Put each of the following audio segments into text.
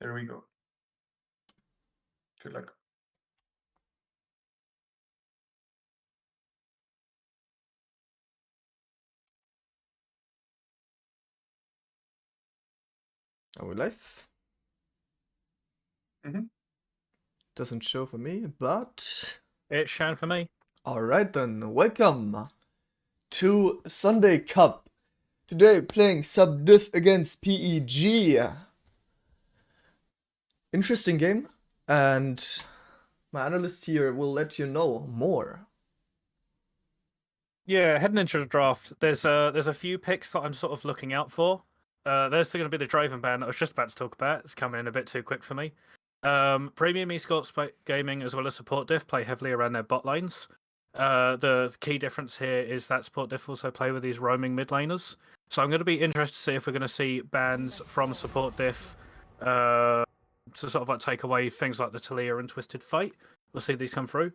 There we go. Good luck. Are we live? Mm-hmm. Doesn't show for me, but... It's shown for me. Alright then, welcome to Sunday Cup. Today playing Subdiff against PEG. Interesting game, and my analyst here will let you know more. Yeah, heading into the draft, there's a few picks that I'm sort of looking out for. There's going to be the Draven ban that I was just about to talk about. It's coming in a bit too quick for me. Premium esports gaming as well as support diff play heavily around their bot lanes. The key difference here is that support diff also play with these roaming mid laners. So I'm going to be interested to see if we're going to see bans from support diff to sort of like take away things like the Talia and Twisted Fate. We'll see these come through.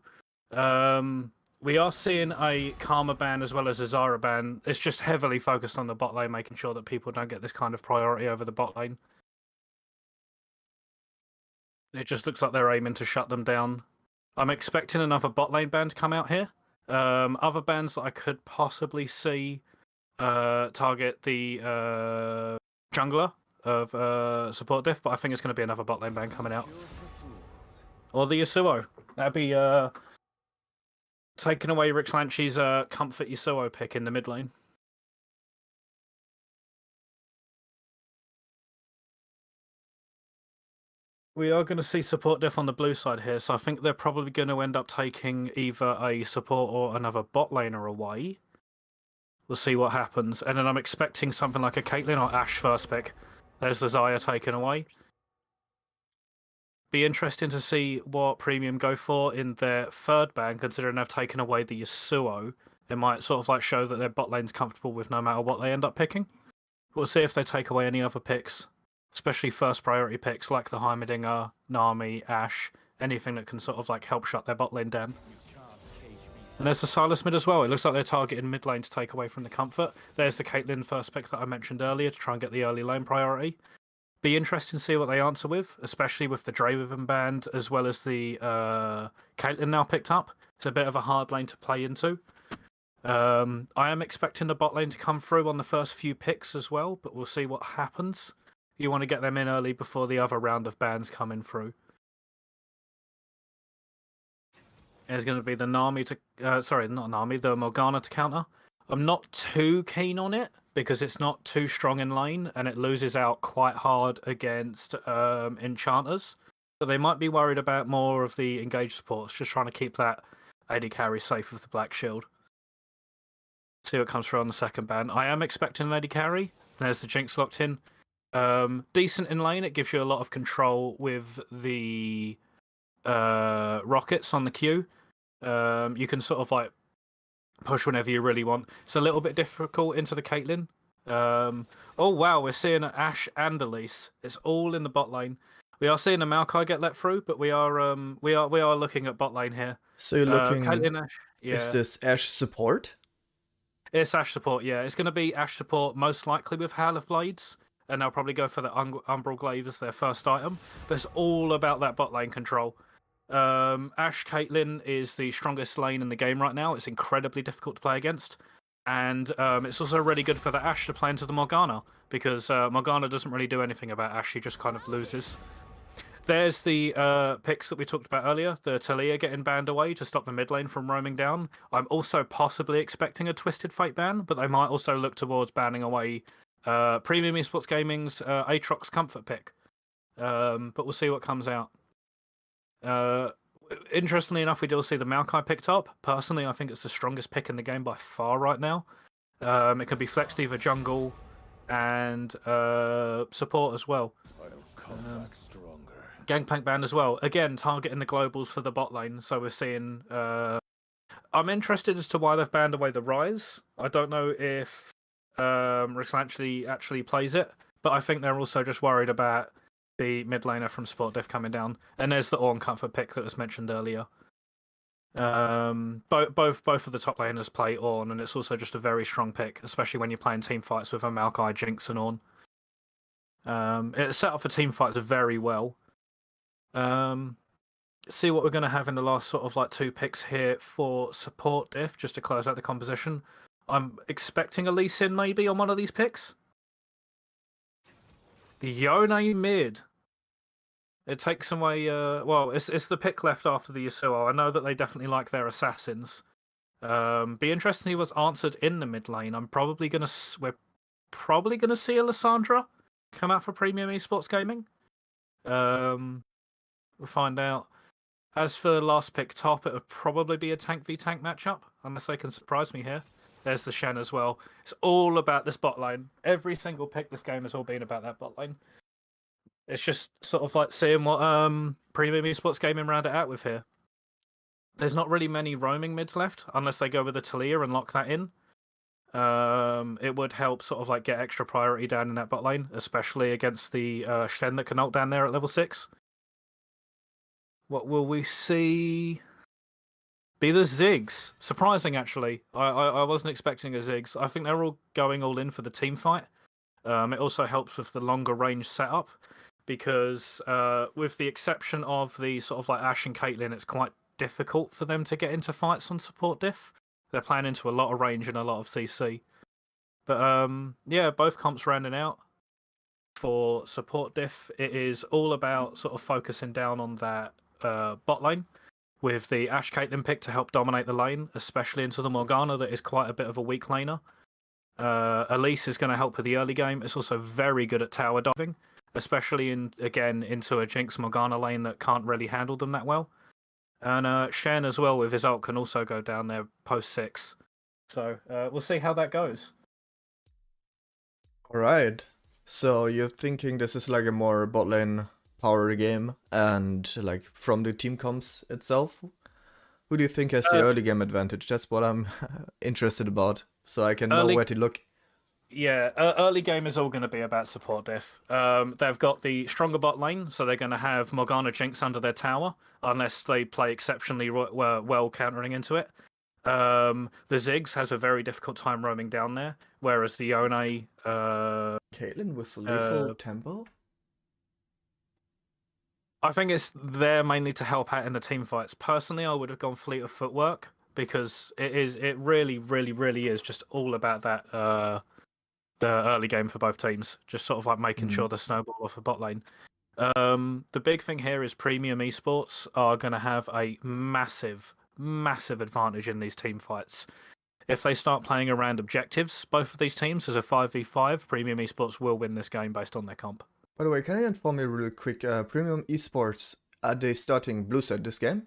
We are seeing a Karma ban as well as a Zara ban. It's just heavily focused on the bot lane, making sure that people don't get this kind of priority over the bot lane. It just looks like they're aiming to shut them down. I'm expecting another bot lane ban to come out here. Other bans that I could possibly see target the jungler of support diff, but I think it's going to be another bot lane ban coming out. Or the Yasuo. That'd be taking away Rick Slanchi's comfort Yasuo pick in the mid lane. We are going to see support diff on the blue side here, so I think they're probably going to end up taking either a support or another bot laner away. We'll see what happens. And then I'm expecting something like a Caitlyn or Ashe first pick. There's the Xayah taken away. Be interesting to see what Premium go for in their third ban, considering they've taken away the Yasuo. It might sort of like show that their bot lane's comfortable with no matter what they end up picking. We'll see if they take away any other picks, especially first priority picks like the Heimerdinger, Nami, Ashe, anything that can sort of like help shut their bot lane down. And there's the Sylas mid as well. It looks like they're targeting mid lane to take away from the comfort. There's the Caitlyn first pick that I mentioned earlier to try and get the early lane priority. Be interesting to see what they answer with, especially with the Draven band as well as the Caitlyn now picked up. It's a bit of a hard lane to play into. I am expecting the bot lane to come through on the first few picks as well, but we'll see what happens. You want to get them in early before the other round of bans coming through. There's going to be the Nami to... sorry, not Nami, the Morgana to counter. I'm not too keen on it, because it's not too strong in lane, and it loses out quite hard against enchanters. So they might be worried about more of the engaged supports, just trying to keep that AD carry safe with the Black Shield. See what comes through on the second ban. I am expecting an AD carry. There's the Jinx locked in. Decent in lane, it gives you a lot of control with the rockets on the queue. You can sort of like push whenever you really want. It's a little bit difficult into the Caitlyn. Oh wow, we're seeing an Ashe and Elise. It's all in the bot lane. We are seeing a Maokai get let through, but we are looking at bot lane here. So you're looking... Caitlyn, Ashe. Yeah. Is this Ashe support? It's Ashe support, yeah. It's going to be Ashe support most likely with Hail of Blades, and they'll probably go for the Umbral Glaive as their first item. But it's all about that bot lane control. Ashe Caitlyn is the strongest lane in the game right now. It's incredibly difficult to play against. And it's also really good for the Ashe to play into the Morgana, because Morgana doesn't really do anything about Ashe, she just kind of loses. There's the picks that we talked about earlier, the Talia getting banned away to stop the mid lane from roaming down. I'm also possibly expecting a Twisted Fate ban, but they might also look towards banning away Premium Esports Gaming's Aatrox Comfort pick. But we'll see what comes out. Interestingly enough, we do see the Maokai picked up. Personally, I think it's the strongest pick in the game by far right now. It can be flexed either jungle and support as well. Gangplank band as well. Again, targeting the globals for the bot lane. So we're seeing... I'm interested as to why they've banned away the Rise. I don't know if Rick actually plays it, but I think they're also just worried about the mid laner from support diff coming down. And there's the Ornn Comfort pick that was mentioned earlier. Both of the top laners play Ornn, and it's also just a very strong pick, especially when you're playing team fights with a Maokai, Jinx, and Ornn. It's set up for team fights very well. See what we're going to have in the last sort of like 2 picks here for support diff, just to close out the composition. I'm expecting a Lee Sin maybe on one of these picks. The Yone mid. It takes away. Well, it's the pick left after the Yasuo. I know that they definitely like their assassins. Be interesting to see what's answered in the mid lane. We're probably gonna see Alessandra come out for Premium Esports Gaming. We'll find out. As for the last pick top, it would probably be a tank v tank matchup, unless they can surprise me here. There's the Shen as well. It's all about this bot lane. Every single pick this game has all been about that bot lane. It's just sort of like seeing what Premium Esports Gaming round it out with here. There's not really many roaming mids left, unless they go with the Talia and lock that in. It would help sort of like get extra priority down in that bot lane, especially against the Shen that can ult down there at level 6. What will we see? Be the Ziggs. Surprising, actually. I wasn't expecting a Ziggs. I think they're all going all in for the team fight. It also helps with the longer range setup, because with the exception of the sort of like Ashe and Caitlyn, it's quite difficult for them to get into fights on support diff. They're playing into a lot of range and a lot of CC. But yeah, both comps rounding out. For support diff, it is all about sort of focusing down on that bot lane, with the Ashe Caitlyn pick to help dominate the lane, especially into the Morgana that is quite a bit of a weak laner. Elise is going to help with the early game. It's also very good at tower diving, especially into a Jinx Morgana lane that can't really handle them that well. And Shen as well with his ult can also go down there post 6. So we'll see how that goes. Alright. So you're thinking this is like a more bot lane power game, and like from the team comps itself? Who do you think has the early game advantage? That's what I'm interested about, so I can know where to look. Yeah, early game is all going to be about support diff. They've got the stronger bot lane, so they're going to have Morgana Jinx under their tower, unless they play exceptionally well countering into it. The Ziggs has a very difficult time roaming down there, whereas the Yone... Caitlyn with lethal tempo? I think it's there mainly to help out in the team fights. Personally, I would have gone Fleet of Footwork, because it really, really, really is just all about that the early game for both teams. Just sort of like making sure the snowball off a bot lane. The big thing here is Premium Esports are going to have a massive, massive advantage in these team fights. If they start playing around objectives, both of these teams, as a 5v5, Premium Esports will win this game based on their comp. By the way, can I inform you real quick, Premium Esports, are they starting blue side this game?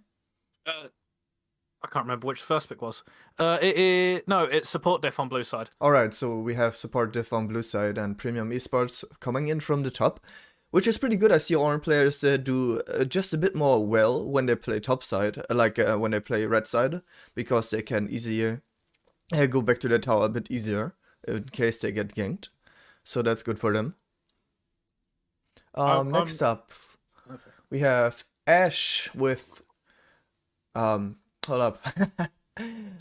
I can't remember which the first pick was. No, it's support diff on blue side. Alright, so we have support diff on blue side and Premium Esports coming in from the top, which is pretty good. I see Orange players do just a bit more well when they play top side, like when they play red side, because they can easier go back to their tower a bit easier in case they get ganked. So that's good for them. Next up, we have Ashe with hold up,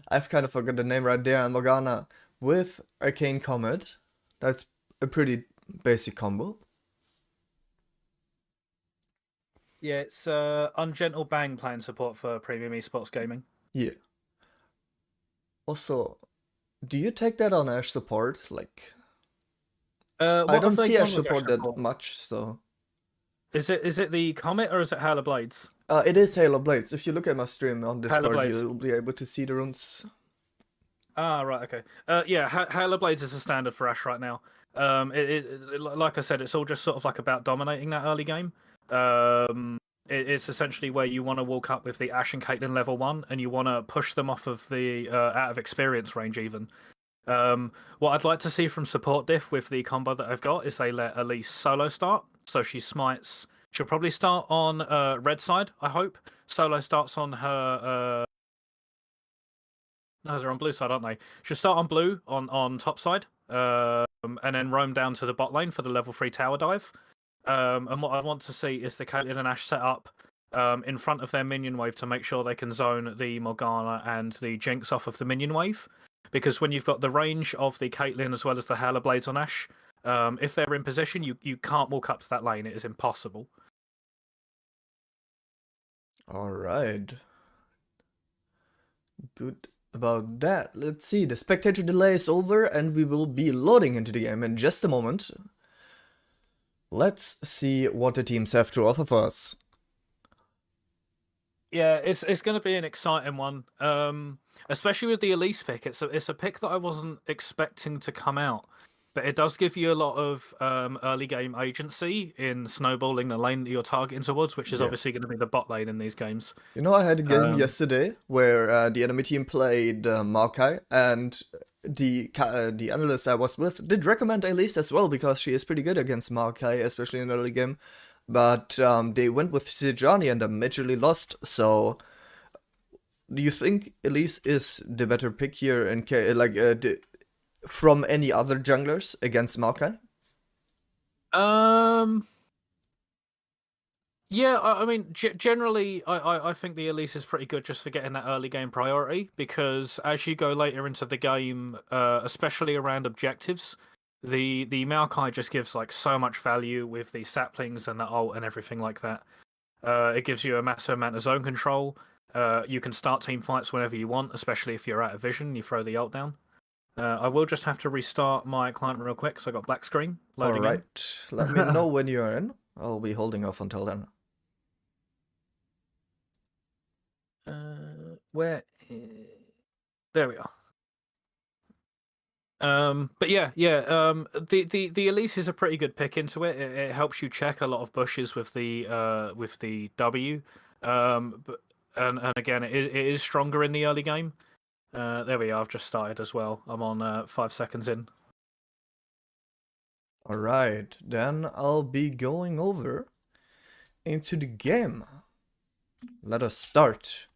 I've kind of forgot the name right there, and Morgana with Arcane Comet. That's a pretty basic combo. Yeah, it's Ungentle Bang playing support for Premium Esports Gaming. Yeah. Also, do you take that on Ashe support? Like, I don't see Ashe support that much, so... Is it the Comet or is it Halo Blades? It is Halo Blades. If you look at my stream on Discord, you'll be able to see the runes. Ah, right, okay. Yeah, Halo Blades is a standard for Ashe right now. Like I said, it's all just sort of like about dominating that early game. It's essentially where you want to walk up with the Ashe and Caitlyn level 1, and you want to push them off of the out of experience range even. What I'd like to see from support diff with the combo that I've got is they let Elise solo start. So she smites. She'll probably start on red side, I hope. Solo starts on her... No, they're on blue side, aren't they? She'll start on blue on top side, and then roam down to the bot lane for the level 3 tower dive. And what I want to see is the Caitlyn and Ashe set up in front of their minion wave to make sure they can zone the Morgana and the Jinx off of the minion wave. Because when you've got the range of the Caitlyn as well as the Halo Blades on Ashe, If they're in position, you can't walk up to that lane. It is impossible. All right. Good about that. Let's see. The spectator delay is over, and we will be loading into the game in just a moment. Let's see what the teams have to offer for us. Yeah, it's going to be an exciting one, especially with the Elise pick. It's a pick that I wasn't expecting to come out, but it does give you a lot of early game agency in snowballing the lane that you're targeting towards, which is obviously going to be the bot lane in these games. You know, I had a game yesterday where the enemy team played Maokai, and the analyst I was with did recommend Elise as well because she is pretty good against Maokai, especially in the early game. But they went with Sejani and immediately lost. So, do you think Elise is the better pick here in from any other junglers against Maokai? Yeah, I mean, generally, I think the Elise is pretty good just for getting that early game priority, because as you go later into the game, especially around objectives, the Maokai just gives like so much value with the saplings and the ult and everything like that. It gives you a massive amount of zone control. You can start team fights whenever you want, especially if you're out of vision. You throw the ult down. I will just have to restart my client real quick, so I got black screen. All right, let me know when you're in. I'll be holding off until then. There we are. But yeah, the Elise is a pretty good pick into it. It helps you check a lot of bushes with the W. But again, it is stronger in the early game. There we are. I've just started as well. I'm on 5 seconds in. All right, then I'll be going over into the game. Let us start.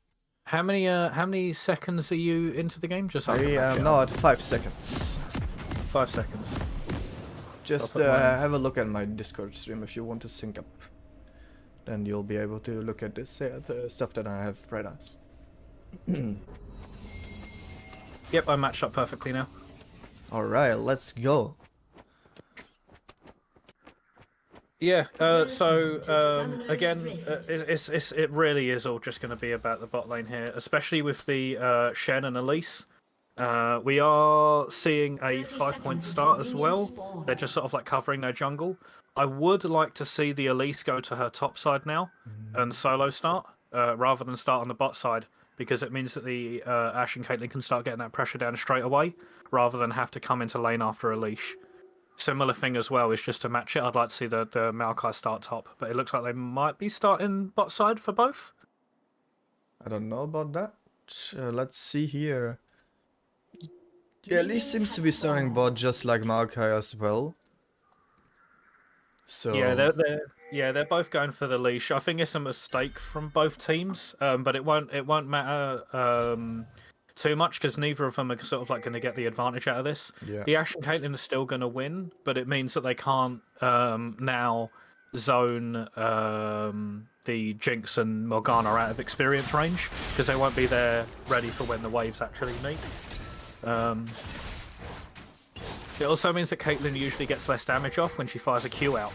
How many seconds are you into the game? Just I am now at 5 seconds. 5 seconds. Just have a look at my Discord stream if you want to sync up. Then you'll be able to look at this the stuff that I have right now. Yep, I matched up perfectly now. All right, let's go. Yeah. Again, it really is all just going to be about the bot lane here, especially with the Shen and Elise. We are seeing a 5-point start as well. They're just sort of like covering their jungle. I would like to see the Elise go to her top side now and solo start rather than start on the bot side, because it means that the Ashe and Caitlyn can start getting that pressure down straight away rather than have to come into lane after a leash. Similar thing as well is just to match it. I'd like to see the Maokai start top, but it looks like they might be starting bot side for both. I don't know about that. Let's see here. Yeah, Elise seems to be starting bot just like Maokai as well. So yeah, they're both going for the leash. I think it's a mistake from both teams, but it won't matter too much because neither of them are sort of like going to get the advantage out of this. Yeah. The Ashe and Caitlyn are still going to win, but it means that they can't now zone the Jinx and Morgana out of experience range because they won't be there ready for when the waves actually meet. It also means that Caitlyn usually gets less damage off when she fires a Q out,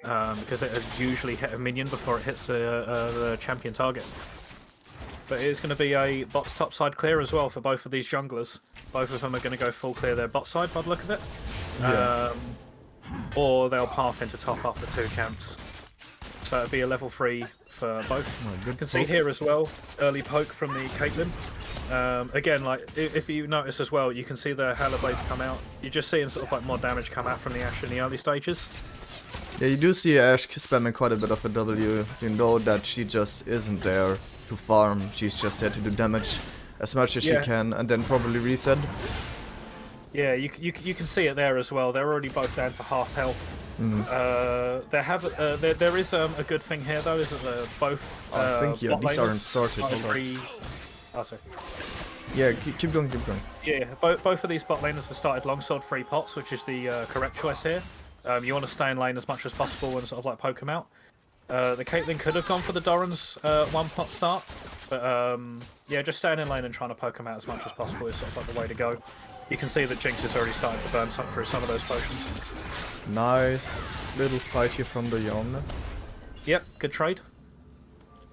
because it has usually hit a minion before it hits the champion target. But it is going to be a bot's top side clear as well for both of these junglers. Both of them are going to go full clear their bot side by the look of it. Yeah. Or they'll path into top after 2 camps. So it'll be a level 3 for both. Oh, You can see here as well, early poke from the Caitlyn. Again, like if you notice as well, you can see the Halo Blades come out. You're just seeing sort of like more damage come out from the Ashe in the early stages. Yeah, you do see Ashe spamming quite a bit of a W. You know that she just isn't there to farm. She's just there to do damage as much as she can and then probably reset. Yeah, you can see it there as well. They're already both down to half health. There is a good thing here though, is that they're both. I think these aren't sorted. Oh, sorry. Yeah, keep going. Yeah, both of these bot laners have started longsword free pots, which is the correct choice here. You want to stay in lane as much as possible and sort of like poke them out. The Caitlyn could have gone for the Doran's one-pot start, but yeah, just staying in lane and trying to poke him out as much as possible is sort of like the way to go. You can see that Jinx is already starting to burn through some of those potions. Nice little fight here from the Yon. Yep, good trade.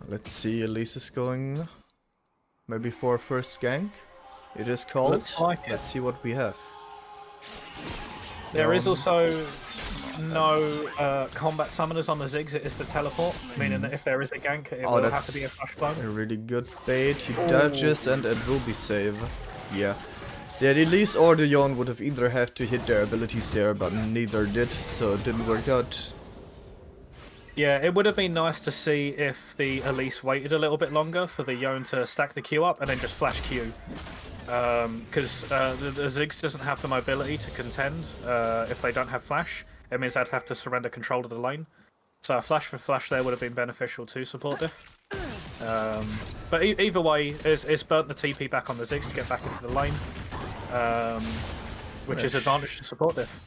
Let's see, Elise is going maybe for a first gank. It is called. Looks like it. Let's see what we have. There is also no combat summoners on the Ziggs, it is the teleport, meaning that if there is a gank, it will have to be a flash blow. A really good bait. He dodges and it will be save. Yeah. The Elise or the Yon would have either had to hit their abilities there, but neither did, so it didn't work out. Yeah, it would have been nice to see if the Elise waited a little bit longer for the Yon to stack the Q up and then just flash Q. Because the Ziggs doesn't have the mobility to contend if they don't have flash. It means they'd have to surrender control of the lane. So a flash for flash there would have been beneficial to support diff. But either way, it's burnt the TP back on the Ziggs to get back into the lane, which is advantage to support diff.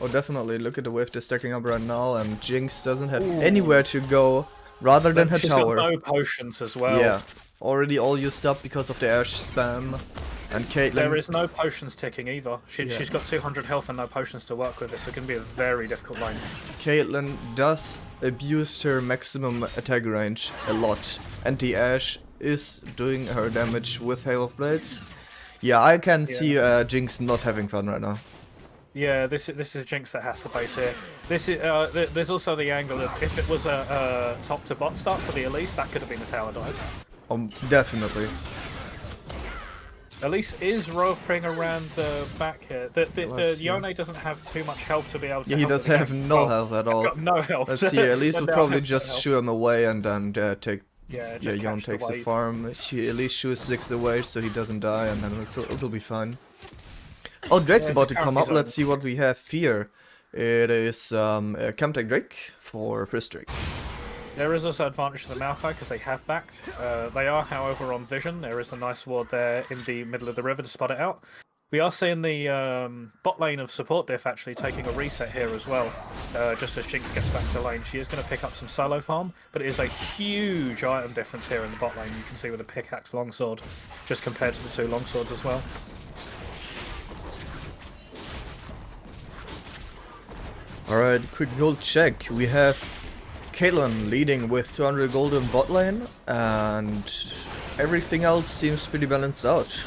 Oh, definitely. Look at the wave they're stacking up right now, and Jinx doesn't have anywhere to go rather than her tower. She's got no potions as well. Yeah, already all used up because of the Ashe spam. And Caitlyn... There is no potions ticking either. She's got 200 health and no potions to work with. It's going to be a very difficult lane. Caitlyn does abuse her maximum attack range a lot, and the Ashe is doing her damage with Hail of Blades. Yeah, I can see Jinx not having fun right now. Yeah, this is Jinx that has to base here. This is there's also the angle of if it was a top to bot start for the Elise, that could have been a tower dive. Definitely. Elise is roving around the back here. The Yone doesn't have too much health to be able to. Yeah, he does have no health at all. Got no health. Let's see. Elise will probably just shoo him away and then take. Yeah, Yone takes the farm. Elise shoots 6 away so he doesn't die, and then it'll be fine. Oh, Drake's about to come up. Let's see what we have here. It is Camtech Drake for first Drake. There is also advantage to the Maokai because they have backed. They are, however, on vision. There is a nice ward there in the middle of the river to spot it out. We are seeing the bot lane of support diff actually taking a reset here as well, just as Jinx gets back to lane. She is going to pick up some solo farm, but it is a huge item difference here in the bot lane. You can see with a pickaxe longsword, just compared to the 2 longswords as well. Alright, quick gold check. We have Caitlyn leading with 200 gold in bot lane, and everything else seems pretty balanced out.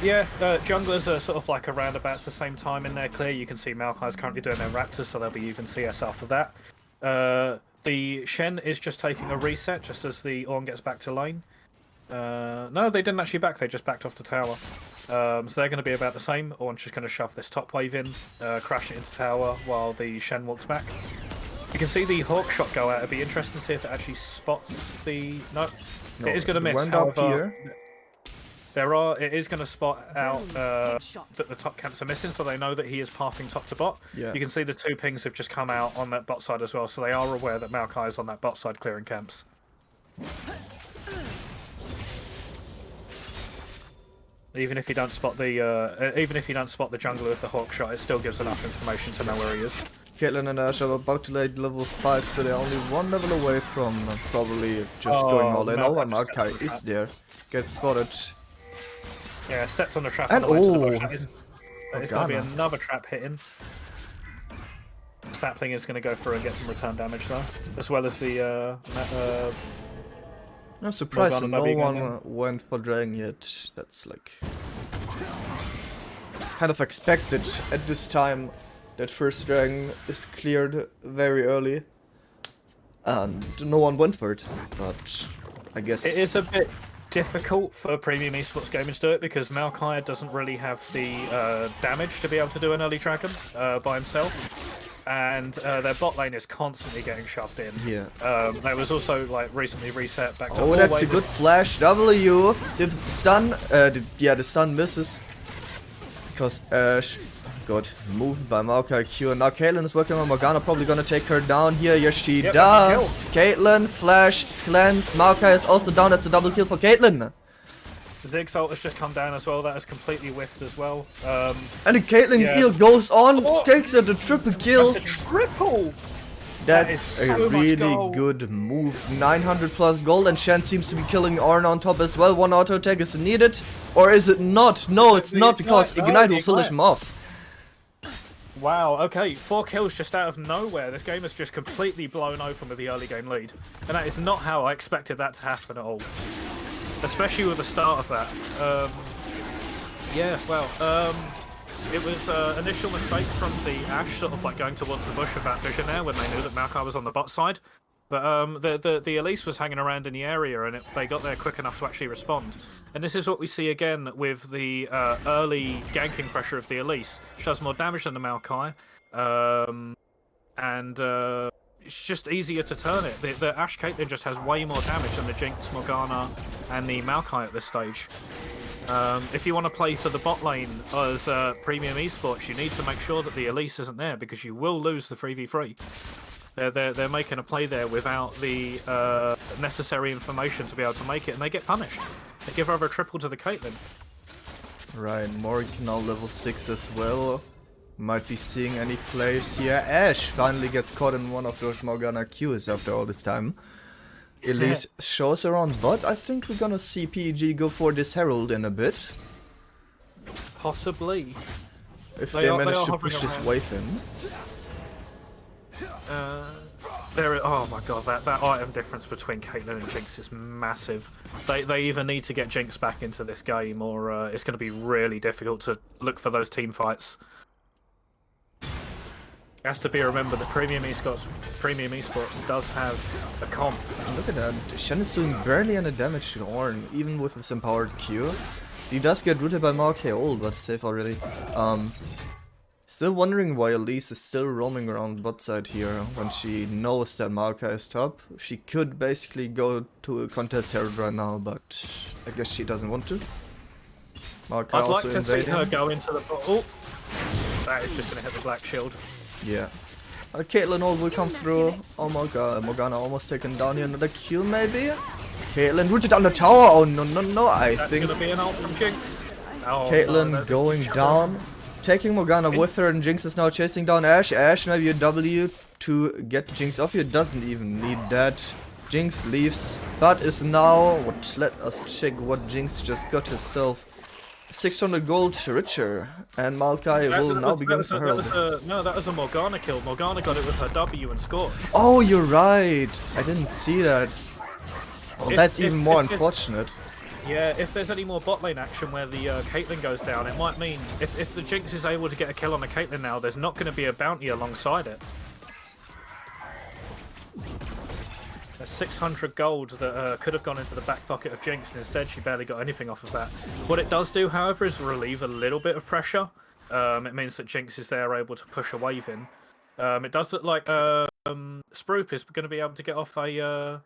Yeah, junglers are sort of like around about the same time in their clear. You can see Maokai's currently doing their Raptors, so they'll be even CS after that. The Shen is just taking a reset just as the Ornn gets back to lane. No, they didn't actually back, they just backed off the tower. So they're going to be about the same. Ornn's just going to shove this top wave in, crash it into tower while the Shen walks back. You can see the Hawk shot go out. It'd be interesting to see if it actually spots the... No, it is going to miss. However, it is going to spot out that the top camps are missing, so they know that he is pathing top to bot. Yeah. You can see the 2 pings have just come out on that bot side as well, so they are aware that Maokai is on that bot side clearing camps. Even if you don't spot the jungler with the Hawk shot, it still gives enough information to know where he is. Caitlyn and Ashe are about to late level 5, so they're only 1 level away from probably just going all in. Oh, and Maokai is there. Gets spotted. Yeah, stepped on the trap. And there's going to be another trap hitting. Sapling is going to go through and get some return damage though, as well as the. I'm surprised that no one went for Dragon yet. That's like kind of expected at this time. That first Dragon is cleared very early, and no one went for it. But I guess it is a bit difficult for premium esports gamers to do it because Maokai doesn't really have the damage to be able to do an early dragon by himself, and their bot lane is constantly getting shoved in. Yeah. There was also like recently reset back to. Oh, that's a good flash. W. The stun. The stun misses because Ashe. Good move by Maokai Q. And now Caitlyn is working on Morgana, probably gonna take her down here. Yes, she does. Caitlyn, flash, cleanse. Maokai is also down. That's a double kill for Caitlyn. Zig's ult has just come down as well. That is completely whiffed as well. And the Caitlyn Yeah. eel goes on, takes it a triple kill. That's a triple! That's That is a so much really gold. good move. 900 plus gold, and Shen seems to be killing Arn on top as well. One auto attack is needed. Or is it not? No, it's The not, because Ignite, no, Ignite the will finish Ignite. him off. Wow, okay, 4 kills just out of nowhere. This game is just completely blown open with the early game lead. And that is not how I expected that to happen at all. Especially with the start of that. Yeah, well, it was initial mistake from the Ashe, sort of like going towards the bush with that vision there when they knew that Maokai was on the bot side. But the Elise was hanging around in the area, and they got there quick enough to actually respond. And this is what we see again with the early ganking pressure of the Elise. She does more damage than the Maokai, and it's just easier to turn it. The Ashe Caitlyn just has way more damage than the Jinx, Morgana, and the Maokai at this stage. If you want to play for the bot lane as premium esports, you need to make sure that the Elise isn't there, because you will lose the 3v3. They're making a play there without the necessary information to be able to make it, and they get punished. They give over a triple to the Caitlyn. Right, Morgan now level 6 as well. Might be seeing any players here. Ashe finally gets caught in one of those Morgana Qs after all this time. Elise shows around bot. I think we're gonna see PEG go for this Herald in a bit. Possibly. If They they are manage to hovering push this around. wave in. Oh my god, that item difference between Caitlyn and Jinx is massive. They either need to get Jinx back into this game, or it's going to be really difficult to look for those team fights. It has to be remembered that Premium Esports does have a comp. Look at that. Shen is doing barely any damage to Ornn, even with his empowered Q. He does get rooted by Maokai ult, but safe already. Still wondering why Elise is still roaming around bot side here when she knows that Maokai is top. She could basically go to a contest Herald right now, but I guess she doesn't want to. Maokai I'd like also to see invading. her go into the... Oh! That is just going to hit the black shield. Yeah. Caitlyn ult will come through. Oh my god, Morgana almost taken down here. Another Q maybe? Caitlyn rooted on the tower. Oh no no no, I That's think going to be an ult from Jinx. Oh, Caitlyn no, going down. Taking Morgana with her, and Jinx is now chasing down Ashe. Ashe maybe a W to get Jinx off here. Doesn't even need that. Jinx leaves, but is now... Let us check what Jinx just got herself. 600 gold richer, and Maokai will now begin to herald. No, that was a Morgana kill. Morgana got it with her W and Scorch. Oh, you're right. I didn't see that. Well, that's even more if unfortunate. Yeah, if there's any more bot lane action where the Caitlyn goes down, it might mean if the Jinx is able to get a kill on the Caitlyn now, there's not going to be a bounty alongside it. There's 600 gold that could have gone into the back pocket of Jinx, and instead she barely got anything off of that. What it does do, however, is relieve a little bit of pressure. It means that Jinx is there able to push a wave in. It does look like Sprupe is going to be able to get off a...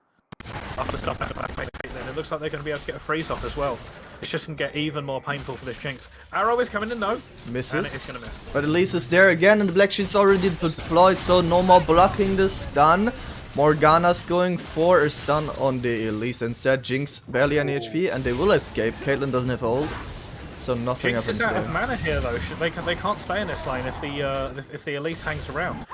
after stuff out of that Caitlyn. It looks like they're going to be able to get a freeze off as well. It's just going to get even more painful for this Jinx. Arrow is coming in though. Misses. And it is going to miss. But Elise is there again, and the black sheet's already deployed, so no more blocking the stun. Morgana's going for a stun on the Elise. Instead, Jinx barely any HP, and they will escape. Caitlyn doesn't have ult, so nothing Jinx happens is out there. of mana here though. They can't stay in this lane if the Elise hangs around.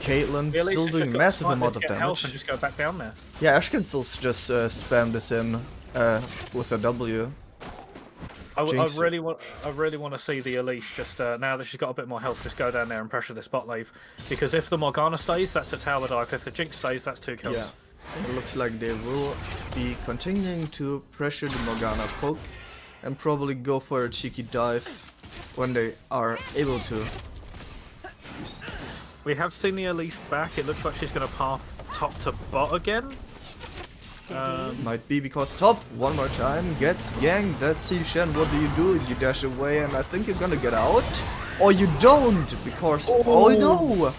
Caitlyn The Elise still has doing just got massive sniper amount to of get health damage. and just go back down there. Yeah, Ashe can still just spam this in with a W. I Jinx. really want to see the Elise just now that she's got a bit more health, just go down there and pressure this bot wave. Because if the Morgana stays, that's a tower dive. If the Jinx stays, that's 2 kills. Yeah, it looks like they will be continuing to pressure the Morgana poke and probably go for a cheeky dive when they are able to. We have seen the Elise back. It looks like she's going to path top to bot again. Might be because top one more time gets ganked. Let's see, Shen, what do? You dash away, and I think you're gonna get out, or you don't, because oh no!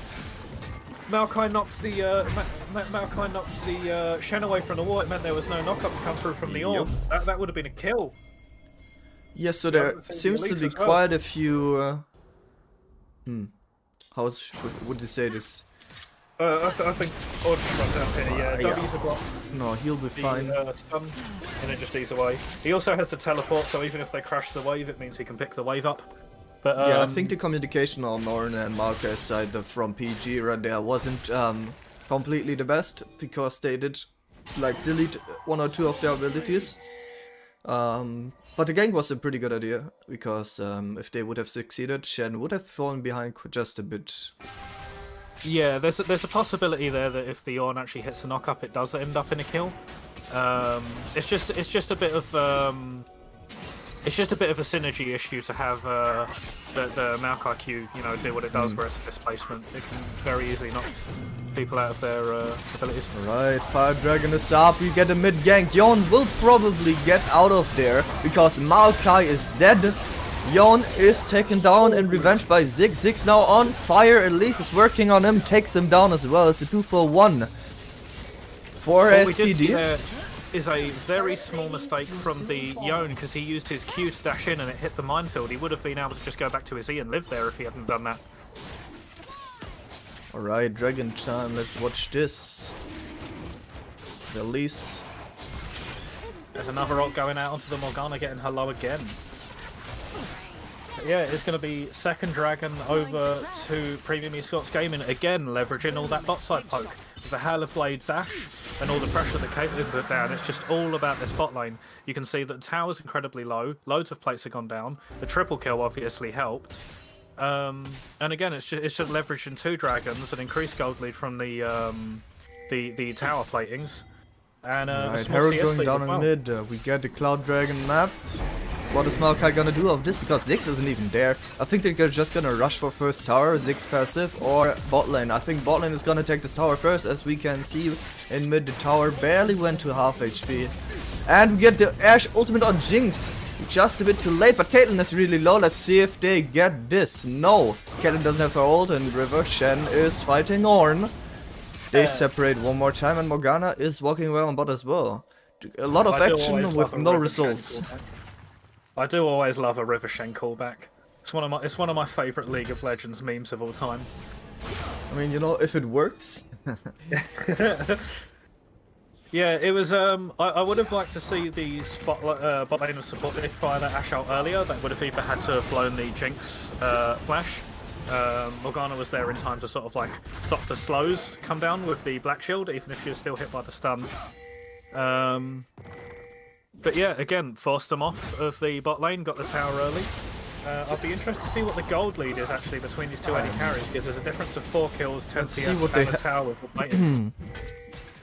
Maokai knocks the Shen away from the wall. It meant there was no knockup to come through from the orb. That would have been a kill. Yeah, so there seems to be quite a few. How would you say this? I think Odd just runs down Penny, yeah. Yeah. W's a block. No, he'll be fine. The stun, and it just ease away. He also has the teleport, so even if they crash the wave, it means he can pick the wave up. But Yeah, I think the communication on Norn and Marquez side from PG right there wasn't completely the best, because they did like delete one or two of their abilities. But the gank was a pretty good idea, because if they would have succeeded, Shen would have fallen behind just a bit. yeah, there's a possibility there that if the Ornn actually hits a knock-up, it does end up in a kill. It's just a bit of it's just a bit of a synergy issue to have the Maokai Q, you know, do what it does, where it's a displacement. It can very easily knock people out of their abilities. Right, Fire Dragon is up, we get a mid gank. Yon will probably get out of there, because Maokai is dead. Yon is taken down and revenged by Ziggs. Ziggs now on fire, at least is working on him, takes him down as well. It's a 2-for-1 for What we did see SPD. there is a very small mistake from the Yon, because he used his Q to dash in and it hit the minefield. He would have been able to just go back to his E and live there if he hadn't done that. Alright, Dragon time, let's watch this. Release. There's another ult going out onto the Morgana, getting her low again. But yeah, it's going to be second Dragon over to Premium Esports Gaming, again leveraging all that bot side poke. With the Hail of Blades Ash and all the pressure that Caitlyn put down, it's just all about this bot lane. You can see that the tower's incredibly low, loads of plates have gone down, the triple kill obviously helped. And again, it's just leveraging two dragons, an increased gold lead from the tower platings. And Right, small Herald CS going lead down as in well. mid. We get the Cloud Dragon map. What is Maokai gonna do of this? Because Ziggs isn't even there. I think they're just gonna rush for first tower, Ziggs passive, or bot lane. I think bot lane is gonna take the tower first, as we can see in mid the tower barely went to half HP. And we get the Ashe ultimate on Jinx. Just a bit too late, but Caitlyn is really low. Let's see if they get this. No, Caitlyn doesn't have her ult, and River Shen is fighting Ornn. They separate one more time, and Morgana is walking away on bot as well. A lot of I do action always with love a no River Shen results. callback. I do always love a River Shen callback. It's one of my favourite League of Legends memes of all time. I mean, you know, if it works. Yeah, it was. I would have liked to see the bot lane of support fire that Ashe out earlier. That would have either had to have blown the Jinx flash. Morgana was there in time to sort of like stop the slows come down with the black shield, even if she was still hit by the stun. But yeah, again, forced them off of the bot lane, got the tower early. I'd be interested to see what the gold lead is actually between these two AD carries, because there's a difference of 4 kills, 10 Let's see CS, what and they the tower with the platings.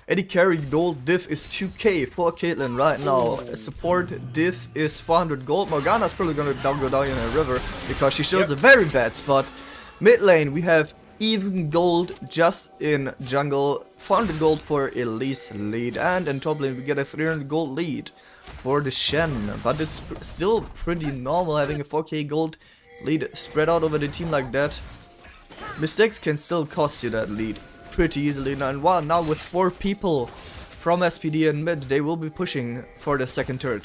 AD carry gold diff is 2k for Caitlyn right now. Support diff is 400 gold. Morgana's probably gonna go down in a river, because she shows a very bad spot. Mid lane, we have even gold just in jungle. 400 gold for Elise lead. And in top lane, we get a 300 gold lead for the Shen. But it's still pretty normal having a 4k gold lead spread out over the team like that. Mistakes can still cost you that lead pretty easily. And while now with 4 people from SPD and mid, they will be pushing for the second turret.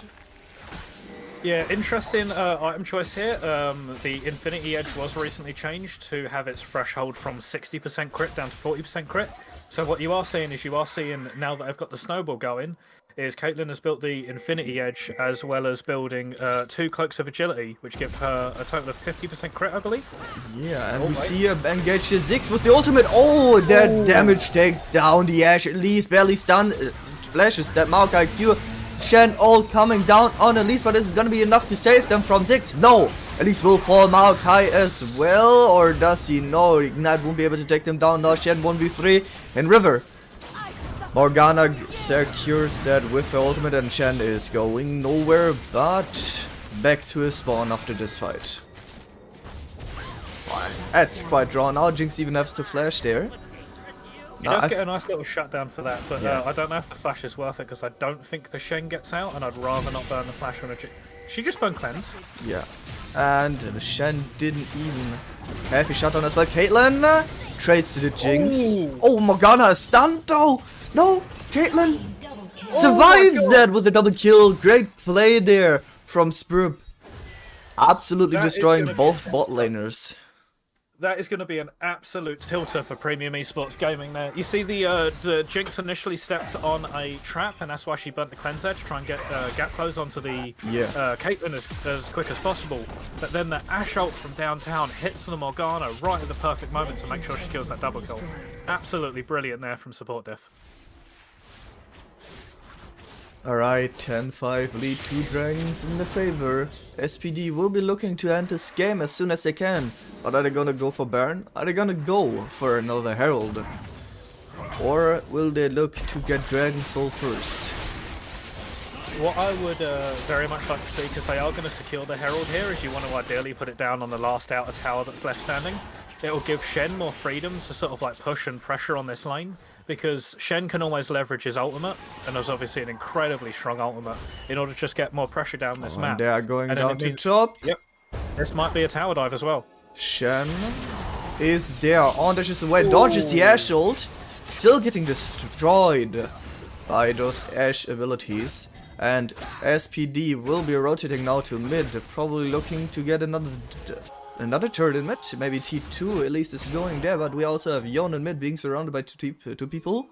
Yeah, interesting item choice here. The Infinity Edge was recently changed to have its threshold from 60% crit down to 40% crit. So what you are seeing is now that I've got the snowball going, is Caitlyn has built the Infinity Edge as well as building 2 Cloaks of Agility, which give her a total of 50% crit, I believe. Yeah, and we see her engage the Ziggs with the ultimate. Oh, that damage takes down the Ashe. At least barely stunned. Flashes that Maokai Q. Shen all coming down on Elise, but is it gonna be enough to save them from Ziggs? No! Elise will fall Maokai as well, or does he? No, Ignite won't be able to take them down. Now Shen 1v3 in River. Morgana secures that with the ultimate, and Shen is going nowhere but back to his spawn after this fight. That's quite drawn out. Jinx even has to flash there. He does get a nice little shutdown for that, but I don't know if the flash is worth it, because I don't think the Shen gets out, and I'd rather not burn the flash on a She just burned cleanse. Yeah. And the Shen didn't even have a shutdown as well. Caitlyn trades to the Jinx. Ooh. Oh, Morgana is stunned though. No, Caitlyn survives that with a double kill. Great play there from Spurp. Absolutely That is destroying gonna be both bot laners. That is going to be an absolute tilter for Premium Esports Gaming there. You see the Jinx initially stepped on a trap, and that's why she burnt the cleanse edge to try and get gap close onto the Caitlyn as quick as possible. But then the Ashe ult from downtown hits the Morgana right at the perfect moment to make sure she kills that double kill. Absolutely brilliant there from support diff. Alright, 10-5 lead, 2 dragons in the favor. SPD will be looking to end this game as soon as they can. But are they gonna go for Baron? Are they gonna go for another Herald? Or will they look to get Dragon Soul first? What I would very much like to see, because they are going to secure the Herald here, is you want to ideally put it down on the last outer tower that's left standing. It will give Shen more freedom to sort of like push and pressure on this lane, because Shen can always leverage his ultimate, and there's obviously an incredibly strong ultimate, in order to just get more pressure down this map. And they are going down to top. Yep. This might be a tower dive as well. Shen is there. On dashes away, dodges the Ashe ult. Still getting destroyed by those Ashe abilities. And SPD will be rotating now to mid, probably looking to get another turret in mid. Maybe T2 at least is going there, but we also have Yon in mid being surrounded by two people.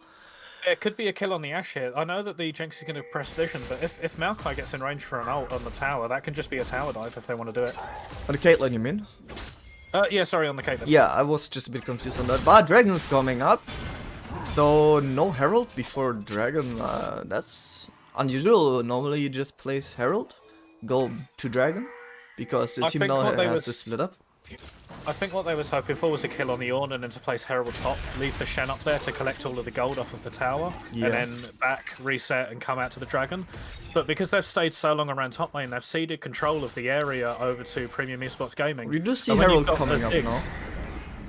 It could be a kill on the Ashe here. I know that the Jinx is going to press vision, but if Maokai gets in range for an ult on the tower, that can just be a tower dive if they want to do it. On the Caitlyn, you mean? Yeah, sorry, on the Caitlyn. Yeah, I was just a bit confused on that. But Dragon's coming up. So, no Herald before Dragon. That's unusual. Normally you just place Herald, go to Dragon, because the team now has to split up. I think what they was hoping for was a kill on the Ornn and then to place Herald top, leave the Shen up there to collect all of the gold off of the tower, and then back, reset, and come out to the Dragon. But because they've stayed so long around top lane, they've ceded control of the area over to Premium Esports Gaming. We do see Herald coming up now.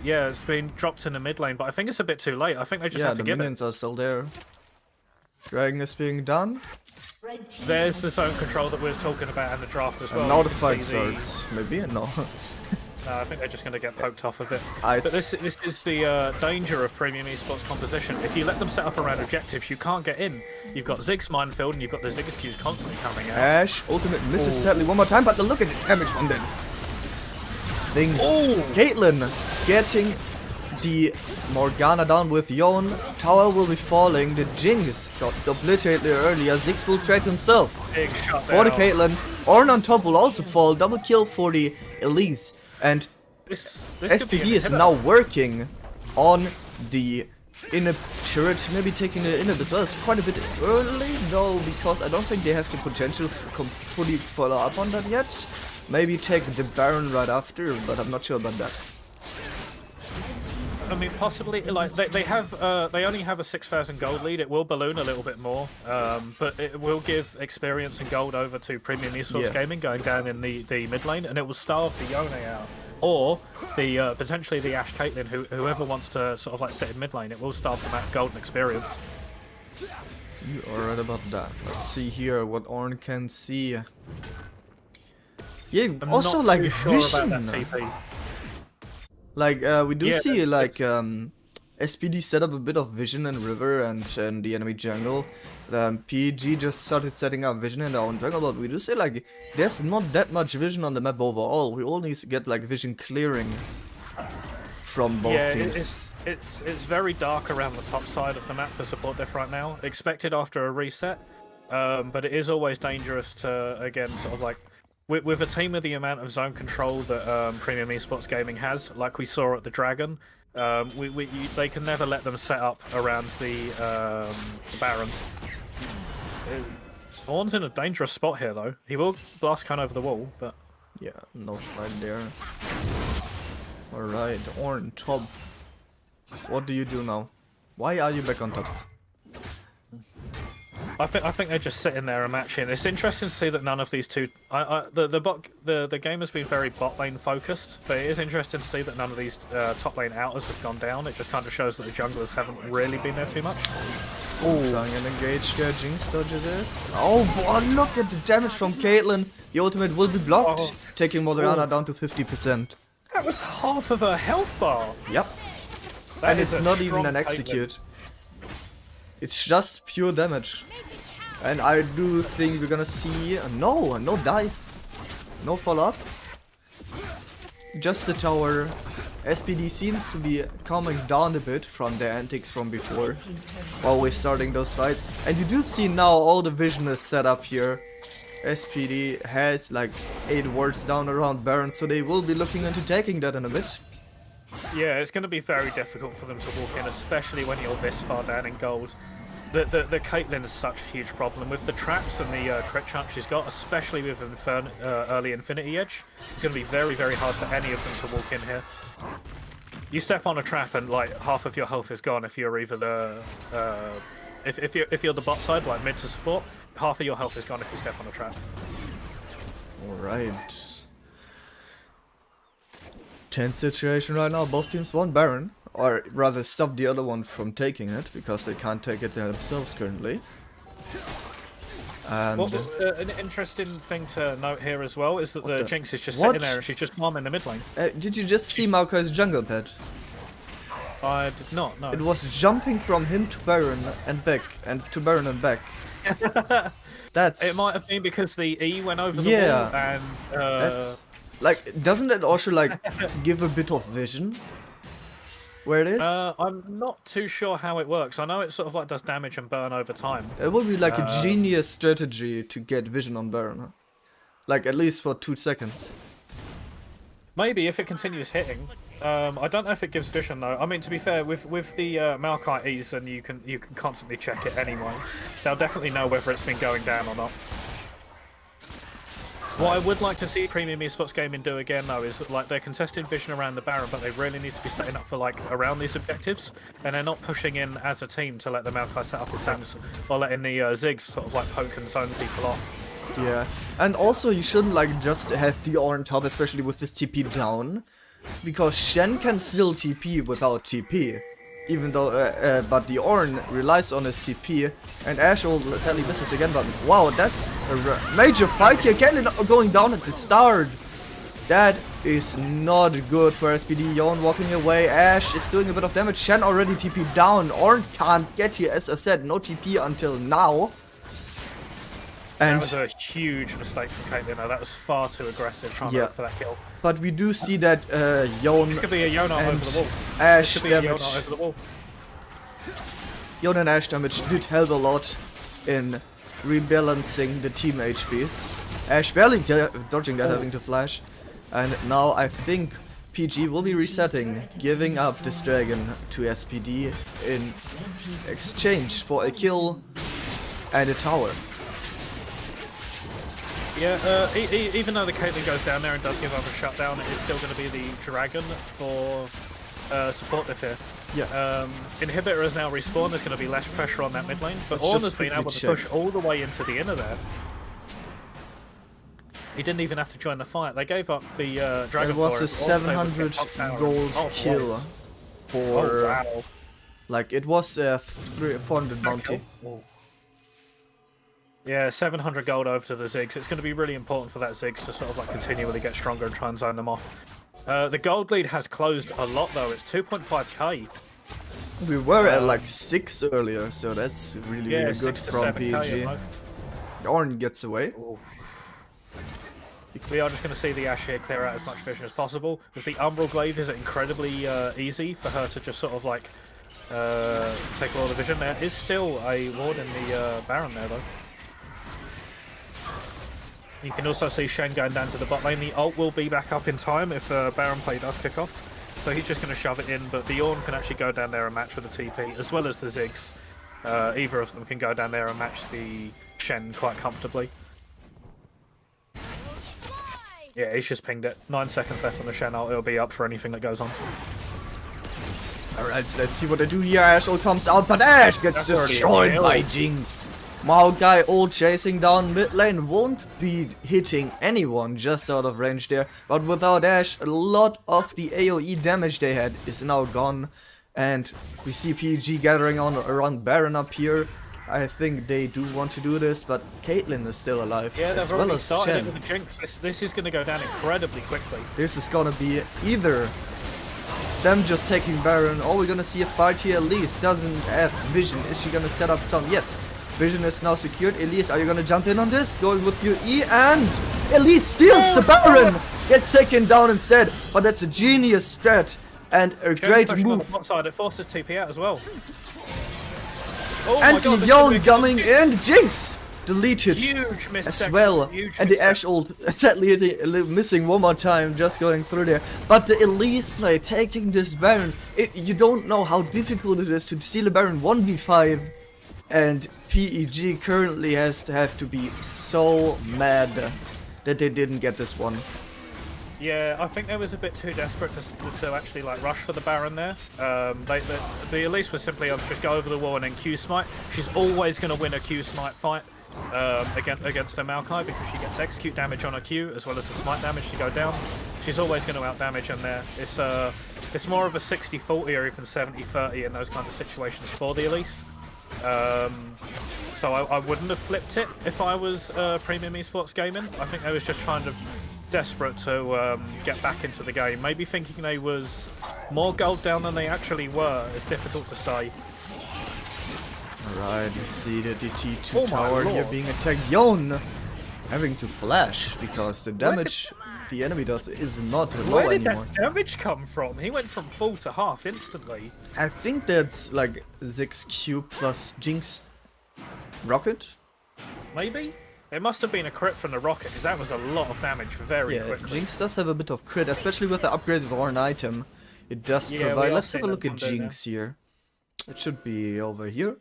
Yeah, it's been dropped in the mid lane, but I think it's a bit too late. I think they just have to give it. Yeah, the minions are still there. Dragon is being done. There's the zone control that we was talking about in the draft as well. And now the fight starts. Maybe? No. I think they're just going to get poked off of it. But this is the danger of Premium Esports composition. If you let them set up around objectives, you can't get in. You've got Ziggs minefield and you've got the Ziggs queues constantly coming out. Ashe, ultimate misses sadly one more time, but look at the damage from them. Caitlyn getting the Morgana down with Yon. Tower will be falling. The Jinx got obliterated earlier. Ziggs will trade himself. Big shot for the Caitlyn. Ornn on top will also fall. Double kill for the Elise. And this SPD is now working on the inhib turret, maybe taking the inhib as well. It's quite a bit early though, because I don't think they have the potential to fully follow up on that yet. Maybe take the Baron right after, but I'm not sure about that. I mean, possibly. Like they only have a 6,000 gold lead. It will balloon a little bit more, but it will give experience and gold over to Premium Esports Gaming going down in the mid lane, and it will starve the Yone out, or the potentially the Ashe Caitlyn, whoever wants to sort of like sit in mid lane. It will starve them out gold and experience. You are right about that. Let's see here what Ornn can see. Yeah, I'm also not like too sure vision. about that TP. Like we do see like SPD set up a bit of vision in river and the enemy jungle. PG just started setting up vision in their own jungle, but we do see like there's not that much vision on the map overall. We only get like vision clearing from both teams. It's very dark around the top side of the map for support diff right now. Expected after a reset, but it is always dangerous to again sort of like. With a team with the amount of zone control that Premium Esports Gaming has, like we saw at the Dragon, they can never let them set up around the Baron. Ornn's in a dangerous spot here, though. He will blast Khan over the wall, but... Yeah, no fight there. Alright, Ornn, top. What do you do now? Why are you back on top? I think they're just sitting there and matching. It's interesting to see that none of these two. The game has been very bot lane focused, but it is interesting to see that none of these top lane outers have gone down. It just kind of shows that the junglers haven't really been there too much. Oh, trying and engage there. Jinx dodges this. Oh, boy, look at the damage from Caitlyn. The ultimate will be blocked, taking Morgana down to 50%. That was half of her health bar. Yep. And it's not even an execute. It's just pure damage. And I do think we're gonna see no dive, no follow-up. Just the tower SPD seems to be calming down a bit from their antics from before, always starting those fights. And you do see now all the vision is set up here. SPD has like 8 wards down around Baron, so they will be looking into taking that in a bit. Yeah, it's going to be very difficult for them to walk in, especially when you're this far down in gold. The Caitlyn is such a huge problem with the traps and the crit chance she's got, especially with early Infinity Edge. It's going to be very, very hard for any of them to walk in here. You step on a trap and like half of your health is gone if you're either the if you're the bot side, like mid to support. Half of your health is gone if you step on a trap. Alright. Tense situation right now. Both teams want Baron, or rather stop the other one from taking it, because they can't take it themselves currently. And an interesting thing to note here as well is that the Jinx is just sitting there and she's just farming the mid lane. Did you just see Maokai's jungle pad? I did not, no. It was jumping from him to Baron and back, and to Baron and back. That's... It might have been because the E went over the wall and... That's... Like, doesn't it also, like, give a bit of vision? Where it is? I'm not too sure how it works. I know it sort of like does damage and burn over time. It would be like a genius strategy to get vision on Baron, huh? Like, at least for 2 seconds. Maybe, if it continues hitting. I don't know if it gives vision though. I mean, to be fair, with the Maokai E's, and you can constantly check it anyway. They'll definitely know whether it's been going down or not. What I would like to see Premium Esports Gaming do again though is that, like, they're contesting vision around the Baron, but they really need to be setting up for like around these objectives, and they're not pushing in as a team to let the Maokai set up his things, or letting the Ziggs sort of like poke and zone people off. Yeah, and also you shouldn't like just have the on top, especially with this TP down, because Shen can still TP without TP, even though, but the Ornn relies on his TP, and Ashe will sadly misses again, but wow, that's a major fight here. Caitlyn going down at the start. That is not good for SPD. Yon walking away, Ashe is doing a bit of damage, Shen already TP down, Ornn can't get here, as I said, no TP until now. And that was a huge mistake from Caitlyn. That was far too aggressive trying to look for that kill. But we do see that Yon this could be a Yona and over the wall. Ashe This could be a damage. Yona over the wall. Yon and Ashe damage did help a lot in rebalancing the team HPs. Ashe barely dodging that, having to flash. And now I think PG will be resetting, giving up this dragon to SPD in exchange for a kill and a tower. Yeah, even though the Caitlyn goes down there and does give up a shutdown, it is still going to be the dragon for support diff here. Yeah. Inhibitor has now respawned, there's going to be less pressure on that mid lane, but Ornn has been able to push all the way into the inner there. He didn't even have to join the fight. They gave up the dragon. It was a 700 gold kill for... wow. Like, it was a 400 bounty. Oh. Yeah, 700 gold over to the Ziggs. It's going to be really important for that Ziggs to sort of like continually get stronger and try and zone them off. The gold lead has closed a lot though. It's 2.5k. We were at like 6 earlier, so that's really good from PG. Ornn gets away. Ooh. We are just going to see the Ashe here clear out as much vision as possible. With the Umbral Glaive, is it incredibly easy for her to just sort of like take all the vision. There is still a ward in the Baron there though. You can also see Shen going down to the bot lane. The ult will be back up in time if Baron play does kick off. So he's just going to shove it in, but the Ornn can actually go down there and match with the TP, as well as the Ziggs. Either of them can go down there and match the Shen quite comfortably. Yeah, he's just pinged it. 9 seconds left on the Shen ult. It'll be up for anything that goes on. Alright, so let's see what they do here. Ashe ult comes out, but Ashe gets destroyed by Jinx. Maokai ult chasing down mid lane won't be hitting anyone just out of range there. But without Ashe, a lot of the AoE damage they had is now gone. And we see PG gathering on around Baron up here. I think they do want to do this, but Caitlyn is still alive. Yeah, they've as already well as started Shen. it with the Jinx. This is going to go down incredibly quickly. This is gonna be either them just taking Baron, or we're gonna see if Barty Elise doesn't have vision. Is she gonna set up some? Yes, vision is now secured. Elise, are you gonna jump in on this? Going with your E, and Elise steals the Baron! Gets taken down instead, but that's a genius strat And a Shen's great pushing on the move. bot side, it forces TP out as well. Oh And my God, this Yon is a coming in. Jinx deleted huge miss as well. And the Ashe ult sadly missing one more time, just going through there. But the Elise play, taking this Baron, you don't know how difficult it is to steal a Baron 1v5. And PEG currently has to have to be so mad that they didn't get this one. Yeah, I think they was a bit too desperate to actually like rush for the Baron there. The Elise was simply just go over the wall and then Q smite. She's always going to win a Q smite fight against her Maokai because she gets execute damage on her Q as well as the smite damage to go down. She's always going to out damage in there. It's more of a 60-40 or even 70-30 in those kinds of situations for the Elise. So I wouldn't have flipped it if I was Premium Esports Gaming. I think they was just trying to desperate to get back into the game. Maybe thinking they was more gold down than they actually were. It's difficult to say. Alright, we see the DT2 tower here being attacked. Yon having to flash because the damage the enemy does is not low Where did anymore. that damage come from? He went from full to half instantly. I think that's like 6Q plus Jinx rocket. Maybe? It must have been a crit from the rocket, because that was a lot of damage very Yeah, quickly. Jinx does have a bit of crit, especially with the upgraded Horn item. It does Yeah, provide. we Let's have a are look at seeing that Jinx here. It should be over here.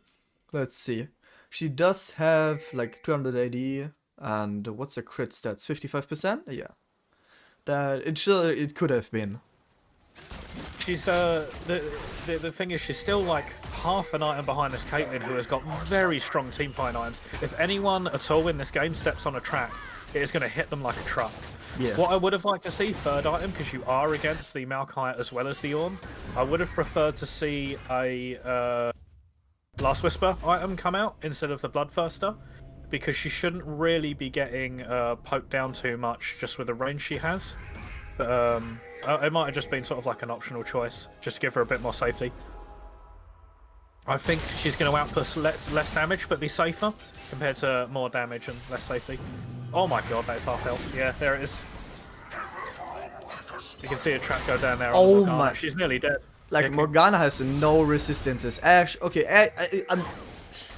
Let's see. She does have like 200 AD, and what's her crit stats? 55%? Yeah. That it could have been. She's the thing is she's still like half an item behind this Caitlyn, who has got very strong teamfight items. If anyone at all in this game steps on a track, it is going to hit them like a truck. Yeah. What I would have liked to see, third item, because you are against the Maokai as well as the Ornn, I would have preferred to see a Last Whisper item come out instead of the Bloodthirster, because she shouldn't really be getting poked down too much just with the range she has. But it might have just been sort of like an optional choice, just to give her a bit more safety. I think she's going to output less damage, but be safer, compared to more damage and less safety. Oh my God, that is half health. Yeah, there it is. You can see a trap go down there. Oh my! She's nearly dead. Like Morgana has no resistances. Ashe, okay,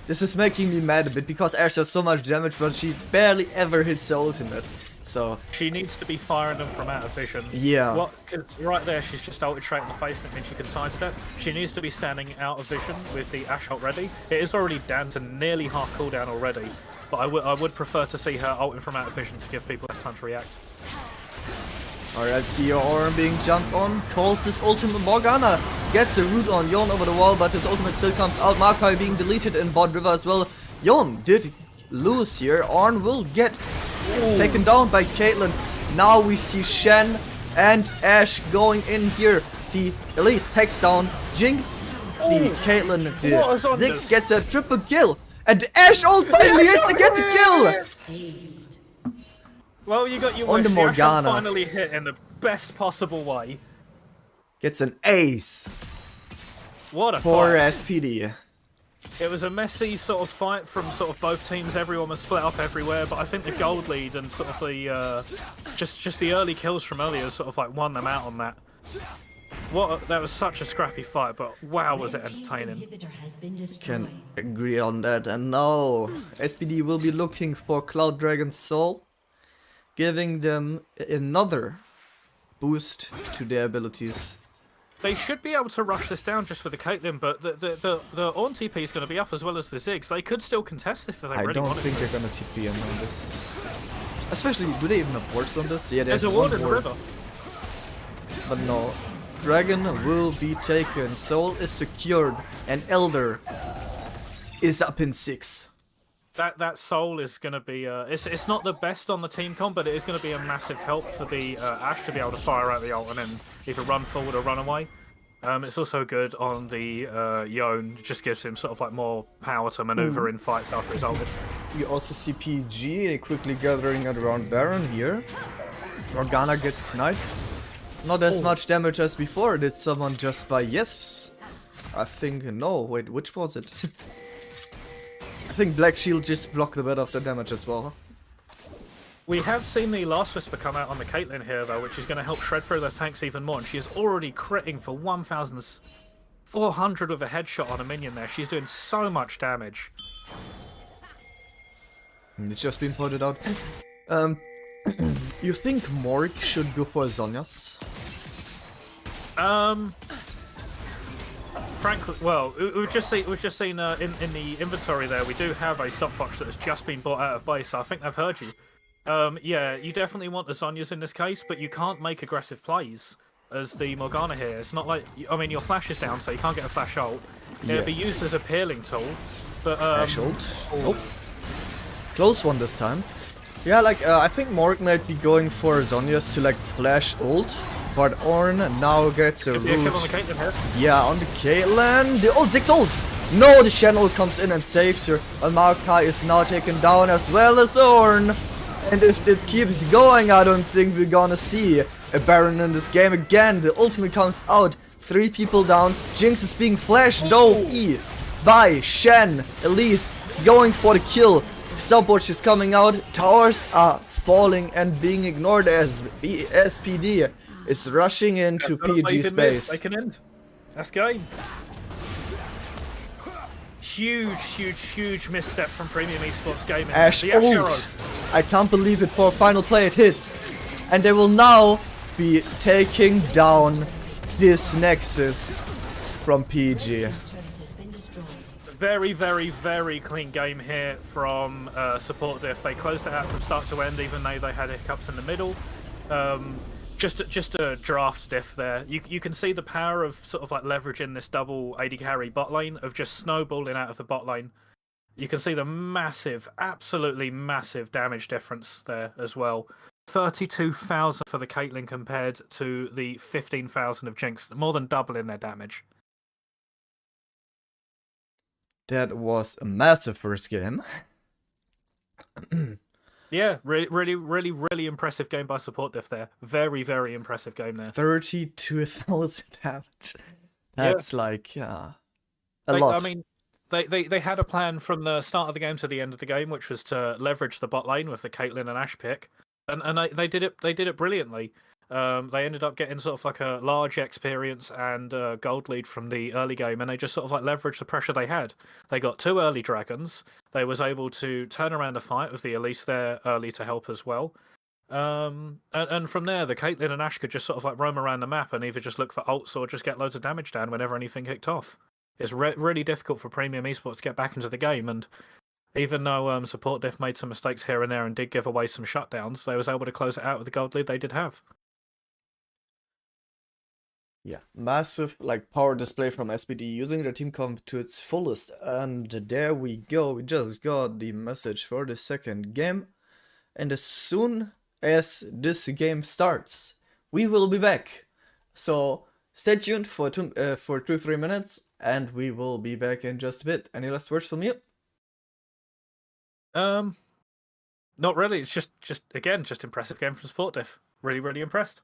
this is making me mad a bit because Ashe does so much damage, but she barely ever hits the ultimate. So she needs to be firing them from out of vision. Yeah. Cause right there, she's just ulted straight in the face, and it means she can sidestep. She needs to be standing out of vision with the Ashe ult ready. It is already down to nearly half cooldown already, but I would prefer to see her ulting from out of vision to give people less time to react. Alright, see your Ornn being jumped on, calls his ultimate. Morgana gets a root on Yon over the wall, but his ultimate still comes out. Maokai being deleted in bot river as well. Yon did lose here. Ornn will get taken down by Caitlyn. Now we see Shen and Ashe going in here. The Elise takes down Jinx. The Caitlyn, the Ziggs gets a triple kill. And the Ashe ult finally hits and gets a kill! Well, you got your on the Morgana. Finally hit in the best possible way. Gets an ace. What a for fight. SPD. It was a messy sort of fight from sort of both teams. Everyone was split up everywhere, but I think the gold lead and sort of the just the early kills from earlier sort of like won them out on that. That was such a scrappy fight, but wow, was it entertaining. Can agree on that. And now SPD will be looking for Cloud Dragon's Soul, giving them another boost to their abilities. They should be able to rush this down just with the Caitlyn, but the Ornn TP is going to be up as well as the Ziggs. They could still contest if they really wanted to. I don't think they're going to TP in on this. Especially, do they even have wards on this? Yeah, there's a ward in the river. But no, Dragon will be taken, Soul is secured, and Elder is up in 6. That Soul is going to be, it's not the best on the team comp, but it is going to be a massive help for the Ashe to be able to fire out the ult and then either run forward or run away. It's also good on the Yon, just gives him sort of like more power to maneuver in fights after his ult. We also see PG quickly gathering around Baron here. Morgana gets sniped. Not as much damage as before. Did someone just buy? Yes. I think, no, wait, which was it? I think Black Shield just blocked a bit of the damage as well. We have seen the Last Whisper come out on the Caitlyn here, though, which is going to help shred through those tanks even more. And she is already critting for 1,400 with a headshot on a minion there. She's doing so much damage. It's just been pointed out. You think Morg should go for Zhonya's? Frankly, well, we've just seen in the inventory there, we do have a stopwatch that has just been bought out of base, so I think I've heard you. Yeah, you definitely want the Zhonya's in this case, but you can't make aggressive plays as the Morgana here. It's not like, I mean, your flash is down, so you can't get a flash ult. It'll be used as a peeling tool, but Flash ult. Oh. Close one this time. Yeah, like, I think Morg might be going for Zhonya's to, like, flash ult, but Ornn now gets a root. On the Caitlyn here. Yeah, on the Caitlyn. The ult, 6 ult! No, the Shen ult comes in and saves her. And Maokai is now taken down as well as Ornn. And if it keeps going, I don't think we're gonna see a Baron in this game again. The ultimate comes out. 3 people down. Jinx is being flashed though by Shen. Elise going for the kill. Stopwatch is coming out. Towers are falling and being ignored as SPD is rushing into PG's base. They can end. That's game. Huge misstep from Premium Esports Gaming. Ashe ult. I can't believe it. For a final play it hits. And they will now be taking down this Nexus from PG. Very clean game here from Support Diff. They closed it out from start to end, even though they had hiccups in the middle. Just a draft diff there. You can see the power of sort of like leveraging this double AD carry bot lane, of just snowballing out of the bot lane. You can see the massive, absolutely massive damage difference there as well. 32,000 for the Caitlyn compared to the 15,000 of Jinx, more than doubling their damage. That was a massive first game. Yeah, really impressive game by Support Diff there. Very impressive game there. 32,000 damage. That's like, a lot. I mean, they had a plan from the start of the game to the end of the game, which was to leverage the bot lane with the Caitlyn and Ashe pick, and they did it brilliantly. They ended up getting sort of like a large experience and gold lead from the early game, and they just sort of like leveraged the pressure they had. They got 2 early dragons. They was able to turn around a fight with the Elise there early to help as well. And from there, the Caitlyn and Ashe could just sort of like roam around the map and either just look for ults or just get loads of damage down whenever anything kicked off. It's really difficult for Premium Esports to get back into the game, and even though Support Diff made some mistakes here and there and did give away some shutdowns, they was able to close it out with the gold lead they did have. Yeah, massive like power display from SPD, using their team comp to its fullest. And there we go, we just got the message for the second game. And as soon as this game starts, we will be back. So stay tuned for 2-3 minutes, and we will be back in just a bit. Any last words from you? Not really. It's just impressive game from Support Diff. Really impressed.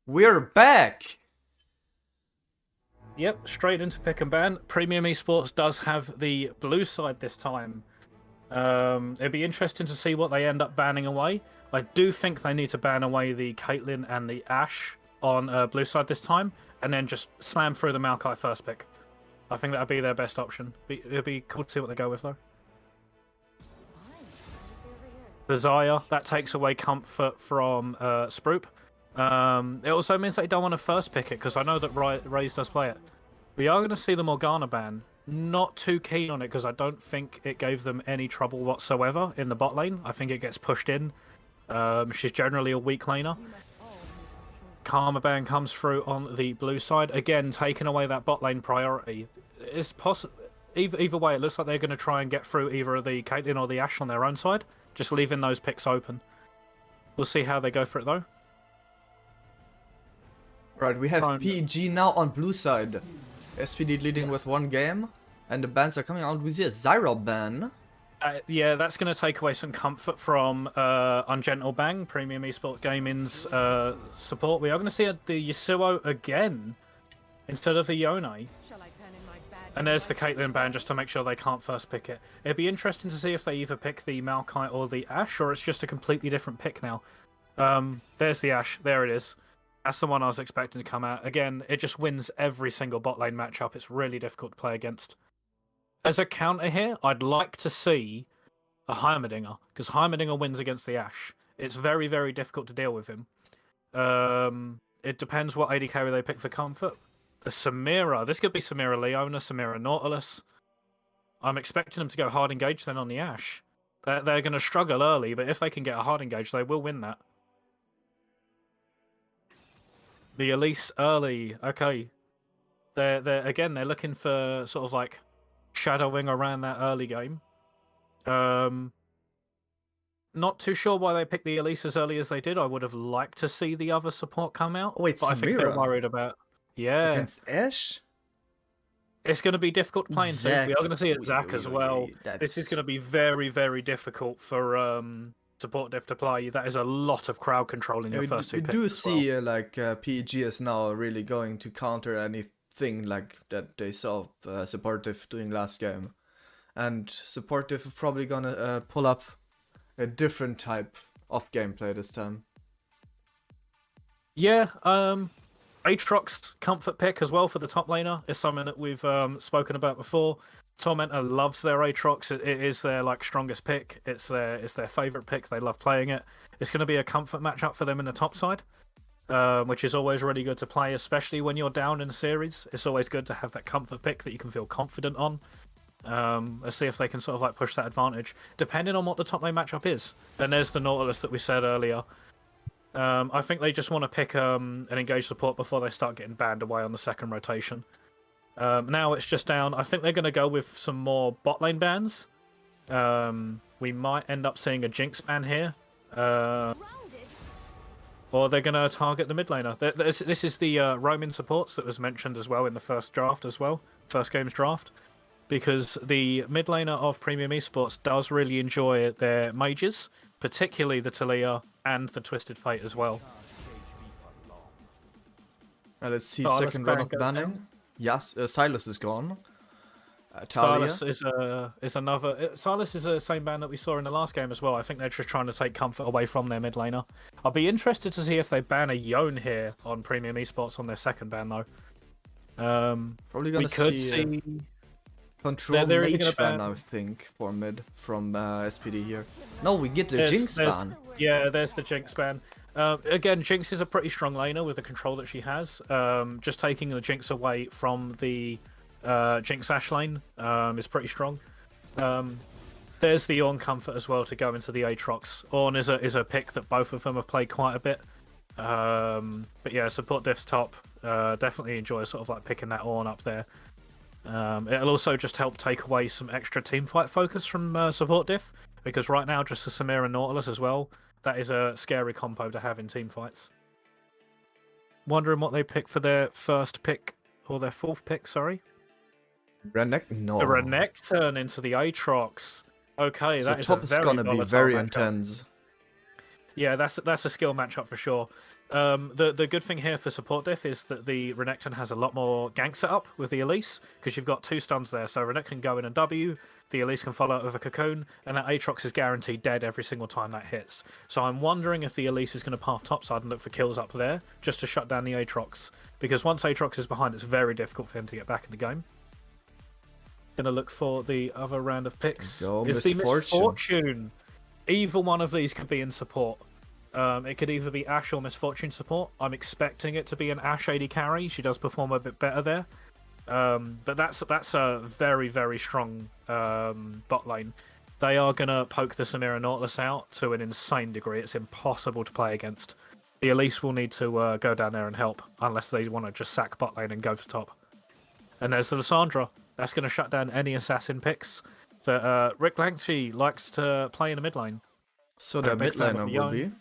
We're back! Yep, straight into pick and ban. Premium Esports does have the blue side this time. It'd be interesting to see what they end up banning away. I do think they need to ban away the Caitlyn and the Ashe on blue side this time, and then just slam through the Maokai first pick. I think that'd be their best option. It'd be cool to see what they go with, though. The Xayah, that takes away comfort from Sprupe. It also means they don't want to first pick it, because I know that Raze does play it. We are going to see the Morgana ban. Not too keen on it, because I don't think it gave them any trouble whatsoever in the bot lane. I think it gets pushed in. She's generally a weak laner. Karma ban comes through on the blue side. Again, taking away that bot lane priority. It's possible. Either way, it looks like they're going to try and get through either the Caitlyn or the Ashe on their own side. Just leaving those picks open. We'll see how they go for it, though. Right, we have PG now on blue side. SPD leading with 1 game. And the bans are coming out. We see a Zyra ban. Yeah, that's going to take away some comfort from Ungentle Bang, Premium Esports Gaming's support. We are going to see the Yasuo again instead of the Yone. And there's the Caitlyn ban just to make sure they can't first pick it. It'd be interesting to see if they either pick the Maokai or the Ashe, or it's just a completely different pick now. There's the Ashe. There it is. That's the one I was expecting to come out. Again, it just wins every single bot lane matchup. It's really difficult to play against. As a counter here, I'd like to see a Heimerdinger, because Heimerdinger wins against the Ashe. It's very, very difficult to deal with him. It depends what AD carry they pick for comfort. The Samira, this could be Samira Leona, Samira Nautilus. I'm expecting them to go hard engage then on the Ashe. They're going to struggle early, but if they can get a hard engage, they will win that. The Elise early, okay. They're looking for sort of like shadowing around that early game. Not too sure why they picked the Elise as early as they did. I would have liked to see the other support come out. Oh, wait, but I think they're worried about... Yeah. Against Ashe? It's going to be difficult playing too. We are going to see it Zac as well. That's... This is going to be very, very difficult for support diff to play. That is a lot of crowd control in your first 2 picks. We do see like PG is now really going to counter anything like that they saw Supportive doing last game. And Supportive is probably going to pull up a different type of gameplay this time. Yeah, Aatrox comfort pick as well for the top laner is something that we've spoken about before. Tormentor loves their Aatrox. It is their like strongest pick. It's their favorite pick. They love playing it. It's going to be a comfort matchup for them in the top side, which is always really good to play, especially when you're down in a series. It's always good to have that comfort pick that you can feel confident on. Let's see if they can sort of like push that advantage, depending on what the top lane matchup is. And there's the Nautilus that we said earlier. I think they just want to pick an engaged support before they start getting banned away on the second rotation. Now it's just down. I think they're going to go with some more bot lane bans. We might end up seeing a Jinx ban here. Or they're going to target the mid laner. This is the roaming supports that was mentioned as well in the first draft as well. First game's draft. Because the mid laner of Premium Esports does really enjoy their mages. Particularly the Talia and the Twisted Fate as well. Let's see second round of banning. Down. Yes, Silas is gone. Silas is another. Silas is the same ban that we saw in the last game as well. I think they're just trying to take comfort away from their mid laner. I'll be interested to see if they ban a Yone here on Premium Esports on their second ban though. Probably gonna see Control Mage ban, I think, for mid from SPD here. No, we get the Jinx ban. Yeah, there's the Jinx ban. Again, Jinx is a pretty strong laner with the control that she has. Just taking the Jinx away from the Jinx Ashe lane is pretty strong. There's the Ornn comfort as well to go into the Aatrox. Ornn is a pick that both of them have played quite a bit. But yeah, support diff's top. Definitely enjoy sort of like picking that Ornn up there. It'll also just help take away some extra teamfight focus from support diff, because right now just the Samira and Nautilus as well, that is a scary compo to have in teamfights. Wondering what they pick for their first pick, or their fourth pick, sorry. Renekton, no. The Renekton into the Aatrox. Okay, so that is top a is very gonna be volatile very matchup. intense. Yeah, that's a skill matchup for sure. The good thing here for support diff is that the Renekton has a lot more gank setup with the Elise, because you've got 2 stuns there. So Renekton can go in and W, the Elise can follow it with a Cocoon, and that Aatrox is guaranteed dead every single time that hits. So I'm wondering if the Elise is going to path topside and look for kills up there, just to shut down the Aatrox. Because once Aatrox is behind, it's very difficult for him to get back in the game. Gonna look for the other round of picks. Go, It's the Misfortune. Either one of these could be in support. It could either be Ashe or Misfortune support. I'm expecting it to be an Ashe AD carry. She does perform a bit better there. But that's a very, very strong bot lane. They are going to poke the Samira Nautilus out to an insane degree. It's impossible to play against. The Elise will need to go down there and help, unless they want to just sack bot lane and go to top. And there's the Lissandra. That's going to shut down any assassin picks that Rick Lanchy likes to play in the mid lane. So their mid laner will be?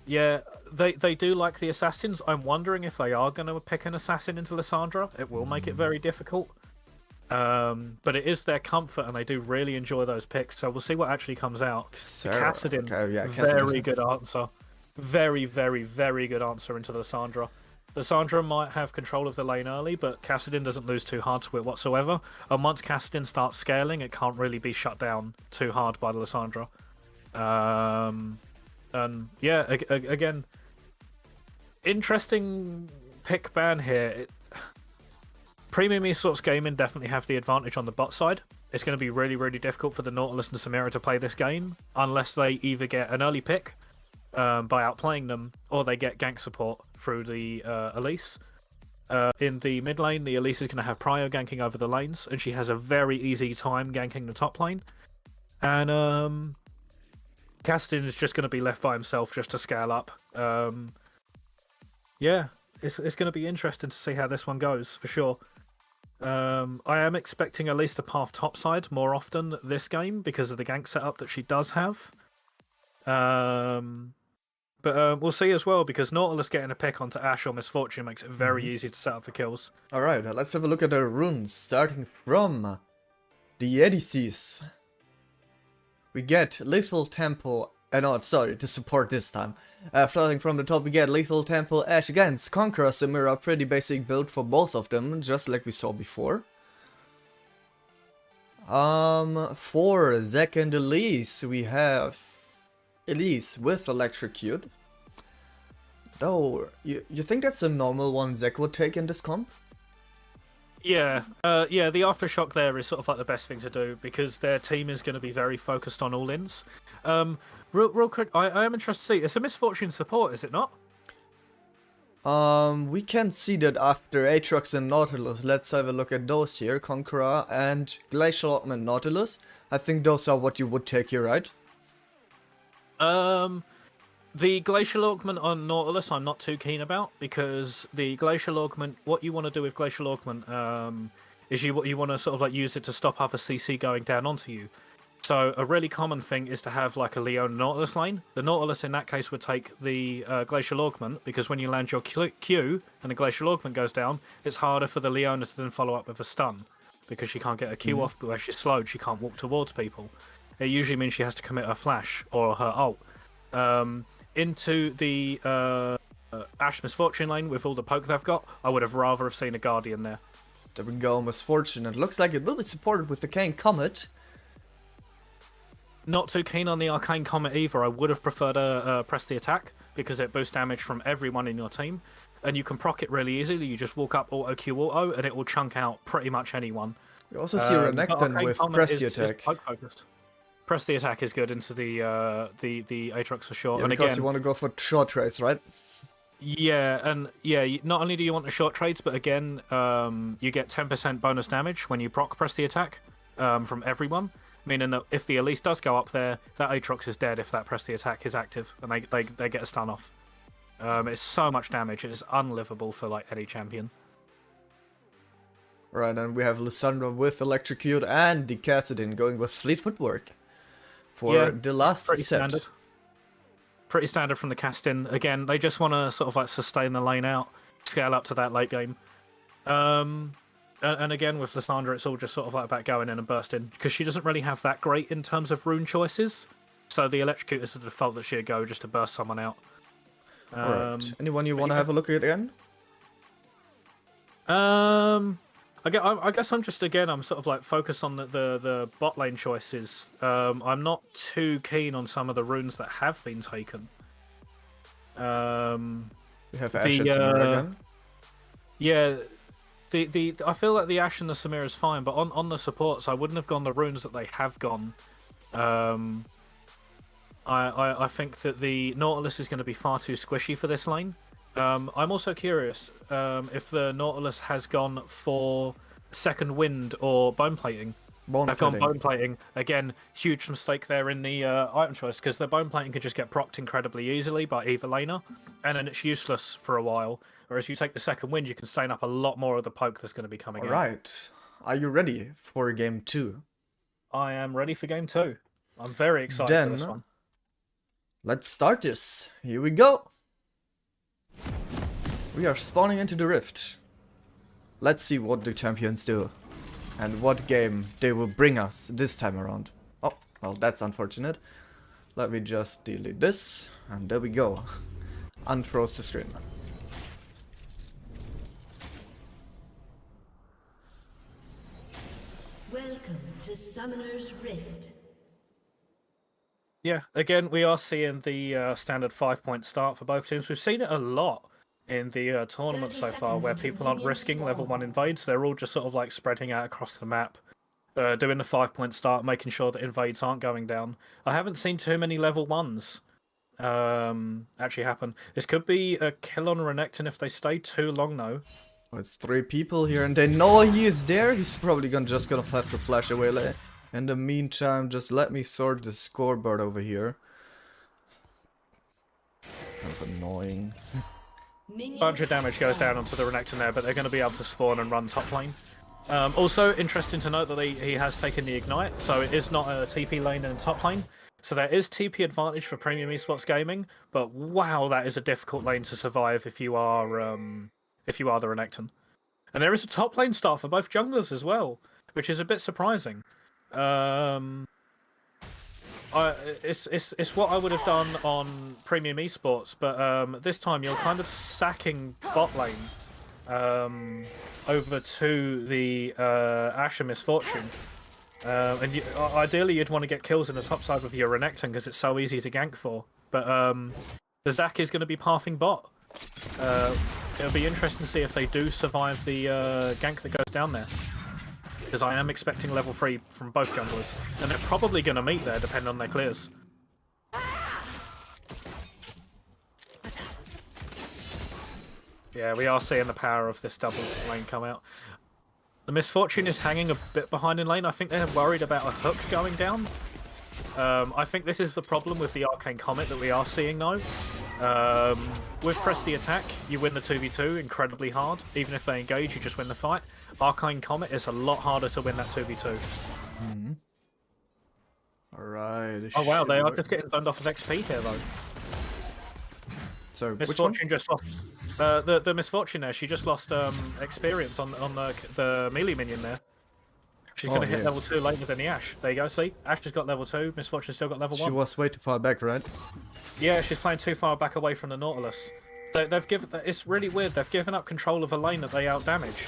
Yeah, they do like the assassins. I'm wondering if they are going to pick an assassin into Lissandra. It will make it very difficult. But it is their comfort, and they do really enjoy those picks. So we'll see what actually comes out. Kassadin, okay, yeah, very good answer. Very, very, very good answer into Lissandra. Lissandra might have control of the lane early, but Kassadin doesn't lose too hard to it whatsoever. And once Kassadin starts scaling, it can't really be shut down too hard by the Lissandra. And yeah, again, interesting pick ban here. Premium Esports Gaming definitely have the advantage on the bot side. It's going to be really, really difficult for the Nautilus and Samira to play this game unless they either get an early pick by outplaying them, or they get gank support through the Elise. In the mid lane, the Elise is going to have Prio ganking over the lanes, and she has a very easy time ganking the top lane. And Kassadin is just going to be left by himself just to scale up. Yeah, it's going to be interesting to see how this one goes, for sure. I am expecting at least a path topside more often this game because of the gank setup that she does have. But we'll see as well, because Nautilus getting a pick onto Ashe or Misfortune makes it very easy to set up for kills. Alright, let's have a look at the runes, starting from the ADCs. We get Lethal Tempo, to support this time. Starting from the top, we get Lethal Tempo Ashe against Conqueror Samira, pretty basic build for both of them, just like we saw before. For Zac and Elise, we have Elise with Electrocute. Though, you think that's a normal one Zac would take in this comp? Yeah, yeah, the Aftershock there is sort of like the best thing to do, because their team is going to be very focused on all-ins. Real quick, I am interested to see, it's a Misfortune support, is it not? We can see that after Aatrox and Nautilus. Let's have a look at those here, Conqueror and Glacial Augment Nautilus. I think those are what you would take here, right? The Glacial Augment on Nautilus I'm not too keen about, because the Glacial Augment, what you want to do with Glacial Augment is you want to sort of like use it to stop other CC going down onto you. So a really common thing is to have like a Leona Nautilus lane. The Nautilus in that case would take the Glacial Augment, because when you land your Q and the Glacial Augment goes down, it's harder for the Leona to then follow up with a stun, because she can't get a Q off, but where she's slowed, she can't walk towards people. It usually means she has to commit her flash or her ult. Into the Ashe Misfortune lane with all the poke they've got, I would have rather have seen a Guardian there. There we go, Misfortune. It looks like it will be supported with the Arcane Comet. Not too keen on the Arcane Comet either. I would have preferred a Press the Attack, because it boosts damage from everyone in your team. And you can proc it really easily. You just walk up auto Q auto and it will chunk out pretty much anyone. You also see Renekton with Press the Attack. Poke focused. Press the Attack is good into the Aatrox for sure. Yeah, and because again, you want to go for short trades, right? Yeah, and yeah, not only do you want the short trades, but again, you get 10% bonus damage when you proc Press the Attack from everyone. Meaning that if the Elise does go up there, that Aatrox is dead if that Press the Attack is active, and they get a stun off. It's so much damage, it is unlivable for like any champion. Right, and we have Lissandra with Electrocute and the Kassadin going with Fleet Footwork for the last set. Standard. Pretty standard from the Kassadin. Again, they just want to sort of like sustain the lane out, scale up to that late game. And again, with Lissandra, it's all just sort of like about going in and bursting, because she doesn't really have that great in terms of rune choices. So the Electrocute is the default that she'd go just to burst someone out. Alright. Anyone you want to have a look at again? I guess I'm just I'm sort of like focused on the bot lane choices. I'm not too keen on some of the runes that have been taken. We have Ashe and Samira again. Yeah, I feel like the Ashe and the Samira is fine, but on the supports, I wouldn't have gone the runes that they have gone. I think that the Nautilus is going to be far too squishy for this lane. I'm also curious if the Nautilus has gone for Second Wind or Bone Plating. They've gone Bone Plating. Again, huge mistake there in the item choice, because the Bone Plating can just get procced incredibly easily by either laner, and then it's useless for a while. Whereas you take the Second Wind, you can stain up a lot more of the poke that's going to be coming in. Alright. Are you ready for game 2? I am ready for game 2. I'm very excited for this one. Let's start this. Here we go. We are spawning into the rift. Let's see what the champions do. And what game they will bring us this time around. Oh, well, that's unfortunate. Let me just delete this. And there we go. Unfroze the screen. Welcome to Summoner's Rift. Yeah, again, we are seeing the standard 5-point start for both teams. We've seen it a lot in the tournament so far, where people aren't risking level 1 invades. They're all just sort of like spreading out across the map, doing the 5-point start, making sure that invades aren't going down. I haven't seen too many level 1s actually happen. This could be a kill on Renekton if they stay too long, though. Well, it's 3 people here, and they know he is there. He's probably just gonna have to flash away. In the meantime, just let me sort the scoreboard over here. Kind of annoying. Bunch of damage goes down onto the Renekton there, but they're going to be able to spawn and run top lane. Also, interesting to note that he has taken the Ignite, so it is not a TP lane in top lane. So there is TP advantage for Premium Esports Gaming, but wow, that is a difficult lane to survive if you are the Renekton. And there is a top lane start for both junglers as well, which is a bit surprising. It's what I would have done on Premium Esports, but this time you're kind of sacking bot lane over to the Ashe and Misfortune. And ideally you'd want to get kills in the top side with your Renekton because it's so easy to gank for. But the Zac is going to be pathing bot. It'll be interesting to see if they do survive the gank that goes down there. Because I am expecting level 3 from both junglers. And they're probably going to meet there, depending on their clears. Yeah, we are seeing the power of this double lane come out. The Misfortune is hanging a bit behind in lane. I think they're worried about a hook going down. I think this is the problem with the Arcane Comet that we are seeing now. With Press the Attack, you win the 2v2 incredibly hard. Even if they engage, you just win the fight. Arcane Comet is a lot harder to win that 2v2. Mm-hmm. Alright. Oh wow, they are just getting zoned off of XP here though. So, Misfortune just lost... the Misfortune there, she just lost experience on the melee minion there. She's going to hit level 2 later than the Ashe. There you go, see? Ashe just got level 2, Misfortune still got level 1. She was way too far back, right? Yeah, she's playing too far back away from the Nautilus. They've given... It's really weird, they've given up control of a lane that they out-damage.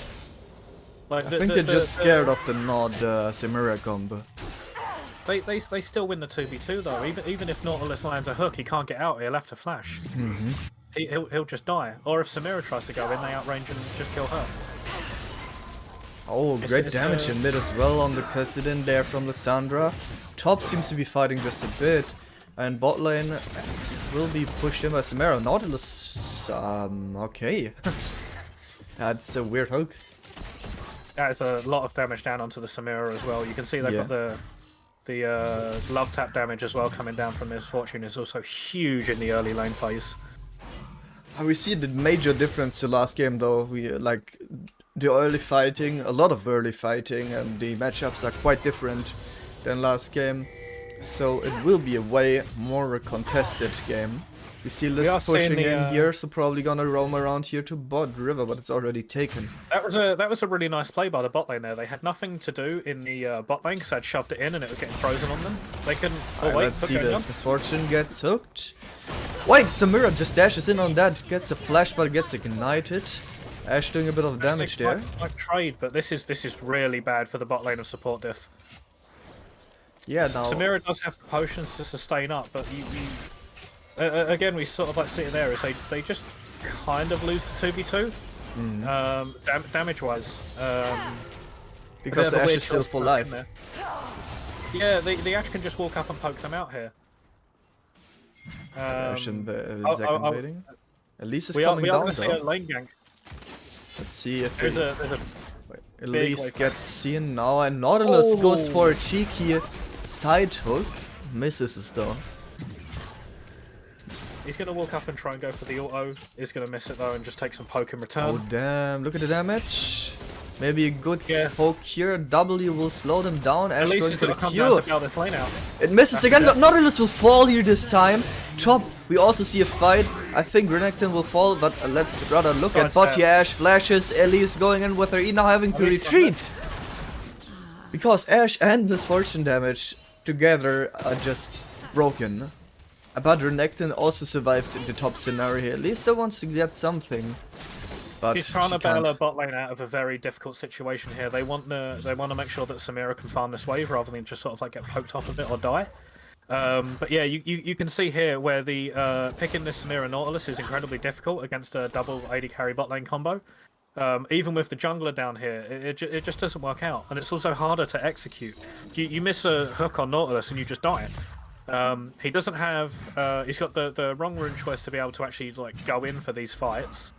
Like, I think they're just scared of the Nod Samira combo. They still win the 2v2 though. Even if Nautilus lands a hook, he can't get out, he'll have to flash. Mm-hmm. He'll just die. Or if Samira tries to go in, they outrange and just kill her. Oh, great damage in mid as well on the Kassadin there from Lissandra. Top seems to be fighting just a bit. And bot lane will be pushed in by Samira. Nautilus, okay. That's a weird hook. Yeah, it's a lot of damage down onto the Samira as well. You can see they've got the love tap damage as well coming down from Misfortune is also huge in the early lane phase. We see the major difference to last game though. We like the early fighting, a lot of early fighting, and the matchups are quite different than last game. So it will be a way more contested game We see We are Liz seeing pushing the, in here, so probably gonna roam around here to bot river, but it's already taken. That was a really nice play by the bot lane there. They had nothing to do in the bot lane because I'd shoved it in and it was getting frozen on them. They couldn't. Oh, Alright, wait, let's hook see going this. down. Misfortune gets hooked. Wait, Samira just dashes in on that, gets a flash, but gets ignited. Ashe doing a bit of damage there. Like trade, but this is really bad for the bot lane of support diff. Yeah, now Samira does have potions to sustain up, but again, we sort of like see it there is they just kind of lose the 2v2 damage wise. because the Ashe is still for life. Yeah, the Ashe can just walk up and poke them out here. Ashe and Zac invading. Elise is we coming are down going to see a though. lane gank. Let's see if There's they... a Wait, big Elise wave. gets seen now, and Nautilus goes Oh. for a cheeky side hook. Misses us though. He's going to walk up and try and go for the auto. He's going to miss it though and just take some poke in Oh return. damn, look at the damage. Maybe a good Yeah. poke here. W will slow them down. At Ashe least going he's for going the to come down Q. to bail this lane out. It misses again. dead. Nautilus will fall here this time. Top. We also see a fight. I think Renekton will fall, but let's rather look at Sidestep. bot. Ashe flashes. Elise going in with her E now having to Elise retreat. Because Ashe and Misfortune damage together are just broken. But Renekton also survived the top scenario here. At least he wants to get something. But He's trying she to bail can't. her bot lane out of a very difficult situation here. They want to make sure that Samira can farm this wave rather than just sort of like get poked off of it or die. But yeah, you can see here where the picking this Samira Nautilus is incredibly difficult against a double AD carry bot lane combo. Even with the jungler down here, it just doesn't work out, and it's also harder to execute. You miss a hook on Nautilus and you just die. He doesn't have. He's got the wrong rune choice to be able to actually like go in for these fights,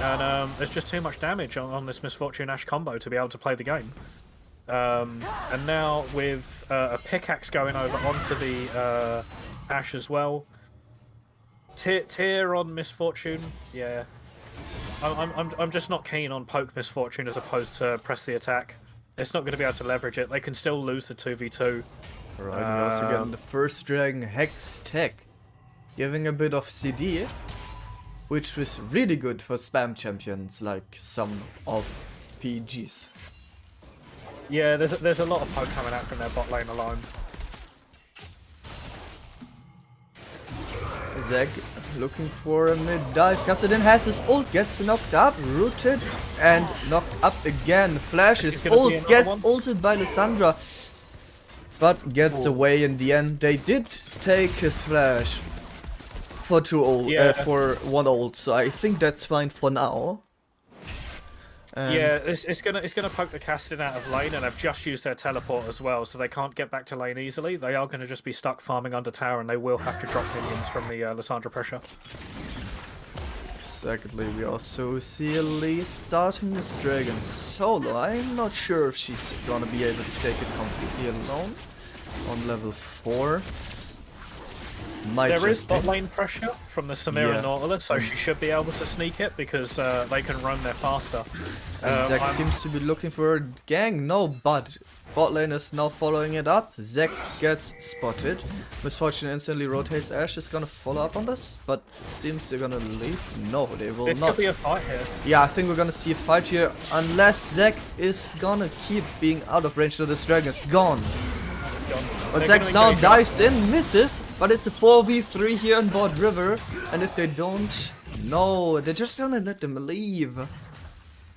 and there's just too much damage on this Misfortune Ashe combo to be able to play the game. And now with a pickaxe going over onto the Ashe as well. Tear on Misfortune, yeah. I'm just not keen on poke Misfortune as opposed to press the attack. It's not going to be able to leverage it. They can still lose the 2v2. Alright, we also get the first dragon Hex Tech, giving a bit of CD, which was really good for spam champions like some of PGs. Yeah, there's a lot of poke coming out from their bot lane alone. Zac looking for a mid dive. Kassadin has his ult, gets knocked up, rooted, and knocked up again. Flashes, Is this gonna be ult, another gets one? ulted by Lissandra, but gets away in the end. They did take his flash for for one ult, so I think that's fine for now. Yeah, it's gonna poke the Castin out of lane, and I've just used their teleport as well, so they can't get back to lane easily. They are gonna just be stuck farming under tower, and they will have to drop minions from the Lissandra pressure. Secondly, we also see Elise starting this dragon solo. I'm not sure if she's gonna be able to take it completely alone on level 4. Might There is just bot be. lane pressure from the Samira Yeah. Nautilus, so she should be able to sneak it because they can roam there faster. And Zac I'm- seems to be looking for a gang. No, but bot lane is now following it up. Zac gets spotted. Misfortune instantly rotates. Ashe is gonna follow up on this, but it seems they're gonna leave. No, they will This not. could be a fight here. Yeah, I think we're gonna see a fight here, unless Zac is gonna keep being out of range. So this dragon's gone. It's gone. But They're Zax gonna now engage dives up. in, misses, but it's a 4v3 here on Bot River, and if they don't, no, they're just gonna let them leave.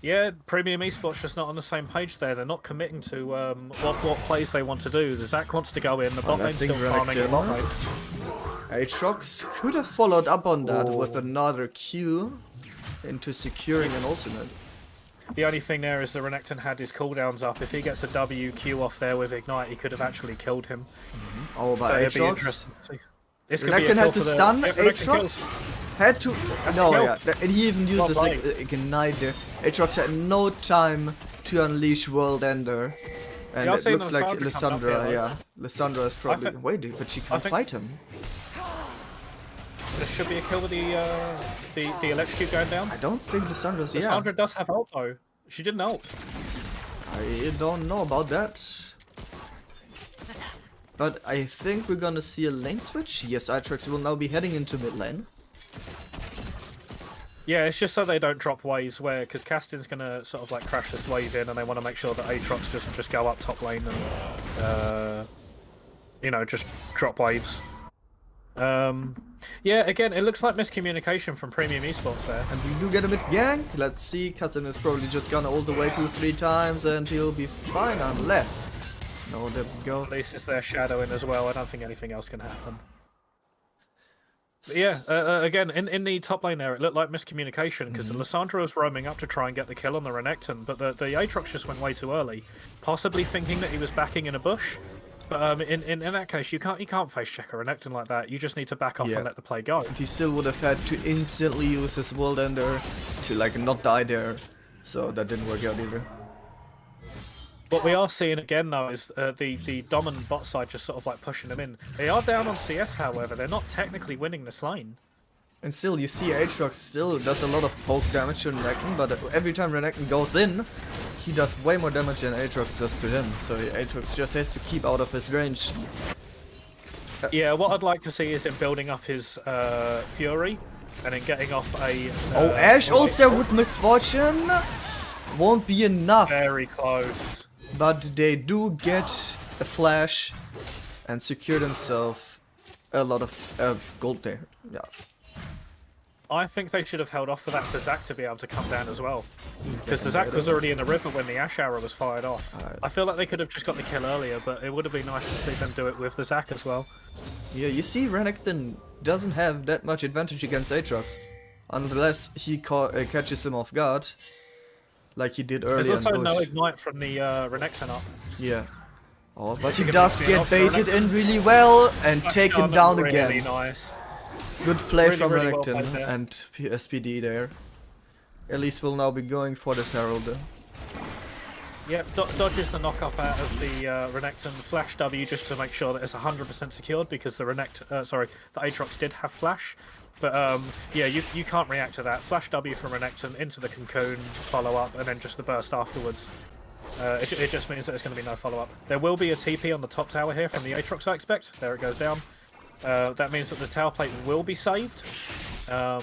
Yeah, Premium Esports just not on the same page there. They're not committing to what plays they want to do. The Zac wants to go in, the bot I lane's think still farming the bot lane. Aatrox could have followed up on that with another Q into securing an ultimate. The only thing there is the Renekton had his cooldowns up. If he gets a WQ off there with Ignite, he could have actually killed him. Oh, but So it'd be Aatrox? interesting to see. This could be a Renekton kill has for the the stun, yeah, Renekton kills. Aatrox had to... No, kill. yeah, and he even uses playing. Ignite there. Aatrox had no time to unleash World Ender. And Yeah, I've it seen looks like Lissandra coming up here, Lissandra, like- yeah. Lissandra is probably... think- Wait, but she can't think- fight him. This should be a kill with the electrocute going down. I don't think Lissandra's... Yeah, Lissandra does have ult though. She didn't ult. I don't know about that. But I think we're gonna see a lane switch. Yes, Aatrox will now be heading into mid lane. Yeah, it's just so they don't drop waves where, because Castin's gonna sort of like crash this wave in, and they want to make sure that Aatrox doesn't just go up top lane and, you know, just drop waves. Yeah, again, it looks like miscommunication from Premium Esports there. And we do get a mid gank. Let's see, Castin is probably just gonna ult the way 2-3 times and he'll be fine unless... No, there we go. At least it's their shadowing as well. I don't think anything else can happen. But yeah, again, in the top lane there, it looked like miscommunication because Lissandra was roaming up to try and get the kill on the Renekton, but the Aatrox just went way too early, possibly thinking that he was backing in a bush. But in that case, you can't face check a Renekton like that. You just need to back off and let the play go. And he still would have had to instantly use his World Ender to like not die there, so that didn't work out either. What we are seeing again though is the dominant bot side just sort of like pushing them in. They are down on CS, however. They're not technically winning this lane. And still, you see Aatrox still does a lot of poke damage to Renekton, but every time Renekton goes in, he does way more damage than Aatrox does to him. So Aatrox just has to keep out of his range. Yeah, what I'd like to see is him building up his Fury and then getting off a... oh, Ashe ults there with Misfortune! Won't be enough. Very close. But they do get a flash and secure themselves a lot of gold there. Yeah. I think they should have held off for that for Zac to be able to come down as well. Because Zac was already in the river when the Ashe arrow was fired off. I feel like they could have just got the kill earlier, but it would have been nice to see them do it with the Zac as well. Yeah, you see Renekton doesn't have that much advantage against Aatrox. Unless he catches him off guard. Like he did earlier. There's also no ignite from the Renekton up. Yeah. Oh, but he does get baited in really well and taken down really again. Nice. Good play Really, from really well Renekton played there. and SPD there. Elise will now be going for this Herald. Yep, dodges the knock-up out of the Renekton Flash W just to make sure that it's 100% secured because the the Aatrox did have Flash. But yeah, you can't react to that. Flash W from Renekton into the Cocoon, follow-up, and then just the burst afterwards. It just means that there's going to be no follow-up. There will be a TP on the top tower here from the Aatrox, I expect. There it goes down. That means that the tower plate will be saved. Yeah,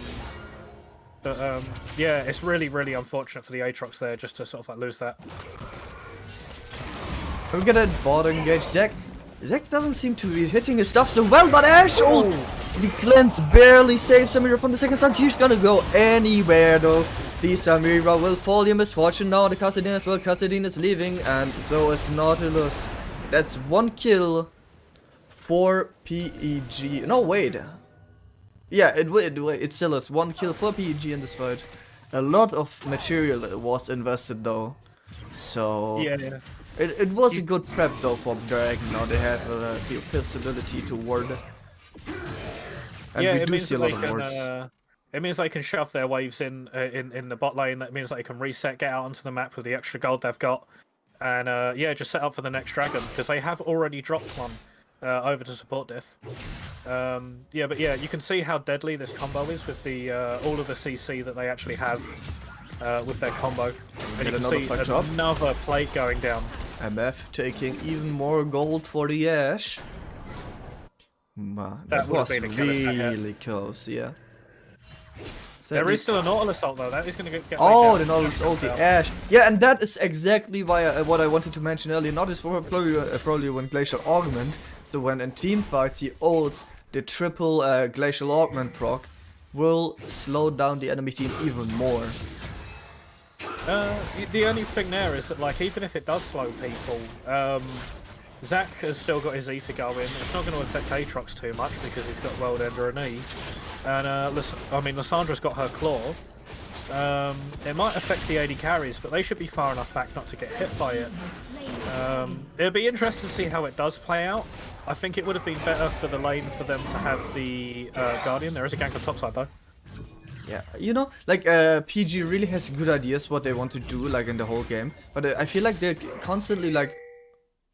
it's really, really unfortunate for the Aatrox there just to sort of like lose that. We're gonna bot engage Zac. Zac doesn't seem to be hitting his stuff so well, but Ashe! Oh! The cleanse barely saves Samira from the second stance. He's gonna go anywhere though. The Samira will fall in Misfortune now. The Kassadin as well. Kassadin is leaving, and so is Nautilus. That's 1 kill for PEG. No, wait. Yeah, it still is 1 kill for PEG in this fight. A lot of material was invested though. So Yeah. it was a good prep though for Dragon. Now they have the possibility to ward. And Yeah, we it do means see a that lot they of can. wards. It means they can shove their waves in the bot lane. That means they can reset, get out onto the map with the extra gold they've got, and yeah, just set up for the next dragon because they have already dropped one over to support diff. Yeah, but yeah, you can see how deadly this combo is with the all of the CC that they actually have with their combo. And you can see another plate going down. MF taking even more gold for the Ashe. That was really close, yeah. There is still an Nautilus ult though. That is going to get. Oh, the Nautilus ult, the Ashe. Yeah, and that is exactly why what I wanted to mention earlier. Nautilus probably when Glacial Augment. So when in team fights he ults, the triple Glacial Augment proc will slow down the enemy team even more. The only thing there is that, like, even if it does slow people, Zac has still got his E to go in. It's not going to affect Aatrox too much because he's got World Ender and E. And, I mean, Lissandra's got her Claw. It might affect the AD carries, but they should be far enough back not to get hit by it. It'll be interesting to see how it does play out. I think it would have been better for the lane for them to have the Guardian. There is a gank on top side, though. Yeah, you know, like, PG really has good ideas what they want to do, like, in the whole game. But I feel like they're constantly, like,